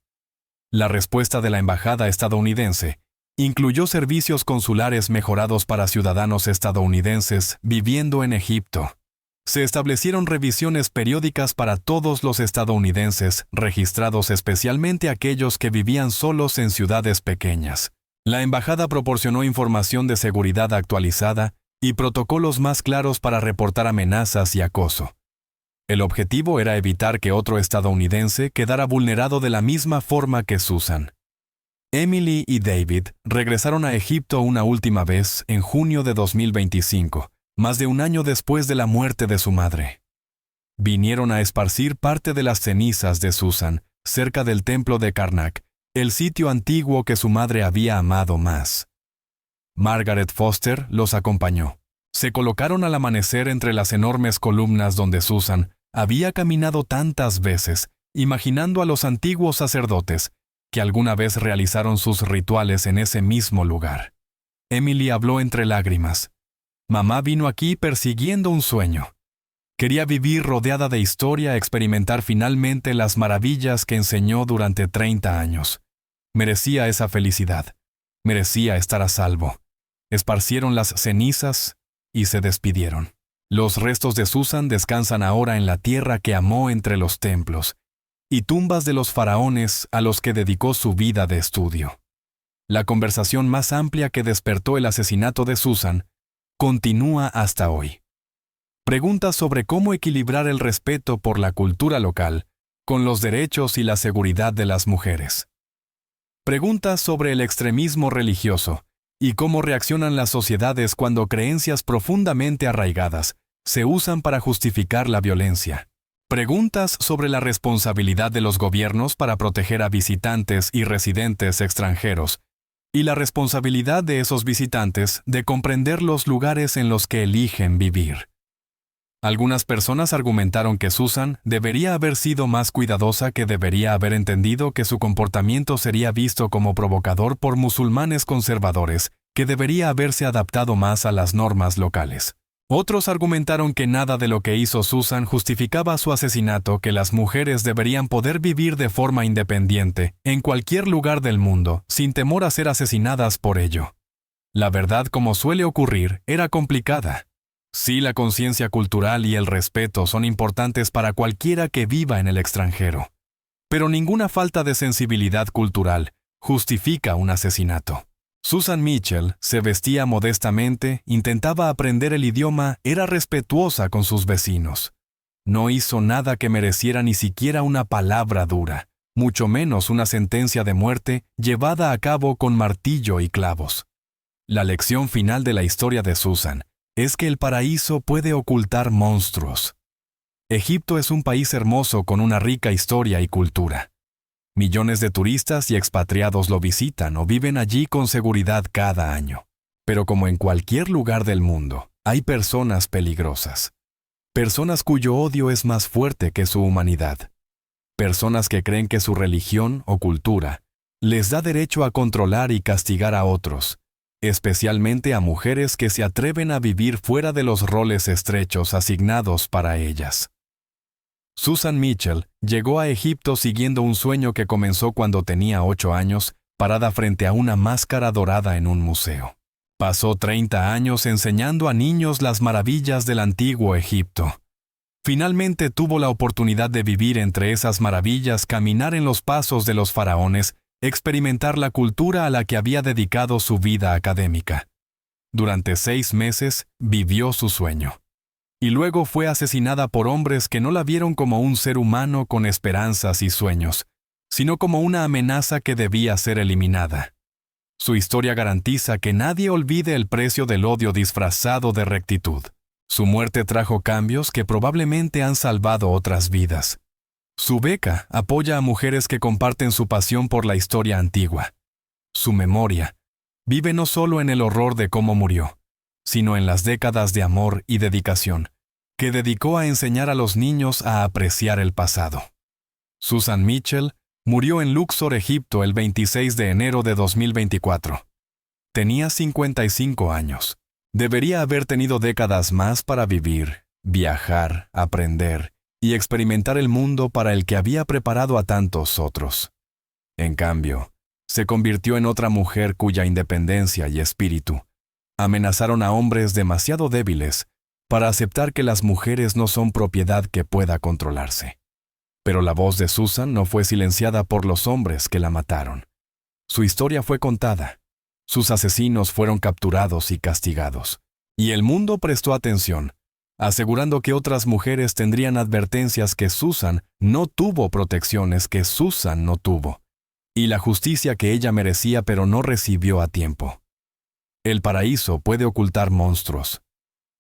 La respuesta de la embajada estadounidense incluyó servicios consulares mejorados para ciudadanos estadounidenses viviendo en Egipto. Se establecieron revisiones periódicas para todos los estadounidenses registrados, especialmente aquellos que vivían solos en ciudades pequeñas. La embajada proporcionó información de seguridad actualizada y protocolos más claros para reportar amenazas y acoso. El objetivo era evitar que otro estadounidense quedara vulnerado de la misma forma que Susan. Emily y David regresaron a Egipto una última vez en junio de 2025, más de un año después de la muerte de su madre. Vinieron a esparcir parte de las cenizas de Susan cerca del templo de Karnak, el sitio antiguo que su madre había amado más. Margaret Foster los acompañó. Se colocaron al amanecer entre las enormes columnas donde Susan había caminado tantas veces, imaginando a los antiguos sacerdotes que alguna vez realizaron sus rituales en ese mismo lugar. Emily habló entre lágrimas. Mamá vino aquí persiguiendo un sueño. Quería vivir rodeada de historia, experimentar finalmente las maravillas que enseñó durante 30 años. Merecía esa felicidad. Merecía estar a salvo. Esparcieron las cenizas y se despidieron. Los restos de Susan descansan ahora en la tierra que amó entre los templos y tumbas de los faraones a los que dedicó su vida de estudio. La conversación más amplia que despertó el asesinato de Susan continúa hasta hoy. Preguntas sobre cómo equilibrar el respeto por la cultura local con los derechos y la seguridad de las mujeres. Preguntas sobre el extremismo religioso y cómo reaccionan las sociedades cuando creencias profundamente arraigadas se usan para justificar la violencia. Preguntas sobre la responsabilidad de los gobiernos para proteger a visitantes y residentes extranjeros y la responsabilidad de esos visitantes de comprender los lugares en los que eligen vivir. Algunas personas argumentaron que Susan debería haber sido más cuidadosa, que debería haber entendido que su comportamiento sería visto como provocador por musulmanes conservadores, que debería haberse adaptado más a las normas locales. Otros argumentaron que nada de lo que hizo Susan justificaba su asesinato, que las mujeres deberían poder vivir de forma independiente en cualquier lugar del mundo, sin temor a ser asesinadas por ello. La verdad, como suele ocurrir, era complicada. Sí, la conciencia cultural y el respeto son importantes para cualquiera que viva en el extranjero. Pero ninguna falta de sensibilidad cultural justifica un asesinato. Susan Mitchell se vestía modestamente, intentaba aprender el idioma, era respetuosa con sus vecinos. No hizo nada que mereciera ni siquiera una palabra dura, mucho menos una sentencia de muerte llevada a cabo con martillo y clavos. La lección final de la historia de Susan es que el paraíso puede ocultar monstruos. Egipto es un país hermoso con una rica historia y cultura. Millones de turistas y expatriados lo visitan o viven allí con seguridad cada año. Pero como en cualquier lugar del mundo, hay personas peligrosas. Personas cuyo odio es más fuerte que su humanidad. Personas que creen que su religión o cultura les da derecho a controlar y castigar a otros, especialmente a mujeres que se atreven a vivir fuera de los roles estrechos asignados para ellas. Susan Mitchell llegó a Egipto siguiendo un sueño que comenzó cuando tenía 8 años, parada frente a una máscara dorada en un museo. Pasó 30 años enseñando a niños las maravillas del antiguo Egipto. Finalmente tuvo la oportunidad de vivir entre esas maravillas, caminar en los pasos de los faraones, experimentar la cultura a la que había dedicado su vida académica. Durante 6 meses vivió su sueño. Y luego fue asesinada por hombres que no la vieron como un ser humano con esperanzas y sueños, sino como una amenaza que debía ser eliminada. Su historia garantiza que nadie olvide el precio del odio disfrazado de rectitud. Su muerte trajo cambios que probablemente han salvado otras vidas. Su beca apoya a mujeres que comparten su pasión por la historia antigua. Su memoria vive no solo en el horror de cómo murió, sino en las décadas de amor y dedicación que dedicó a enseñar a los niños a apreciar el pasado. Susan Mitchell murió en Luxor, Egipto, el 26 de enero de 2024. Tenía 55 años. Debería haber tenido décadas más para vivir, viajar, aprender y experimentar el mundo para el que había preparado a tantos otros. En cambio, se convirtió en otra mujer cuya independencia y espíritu amenazaron a hombres demasiado débiles para aceptar que las mujeres no son propiedad que pueda controlarse. Pero la voz de Susan no fue silenciada por los hombres que la mataron. Su historia fue contada. Sus asesinos fueron capturados y castigados. Y el mundo prestó atención, asegurando que otras mujeres tendrían advertencias, que Susan no tuvo protecciones que Susan no tuvo, y la justicia que ella merecía pero no recibió a tiempo. El paraíso puede ocultar monstruos.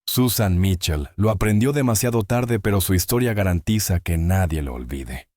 Susan Mitchell lo aprendió demasiado tarde, pero su historia garantiza que nadie lo olvide.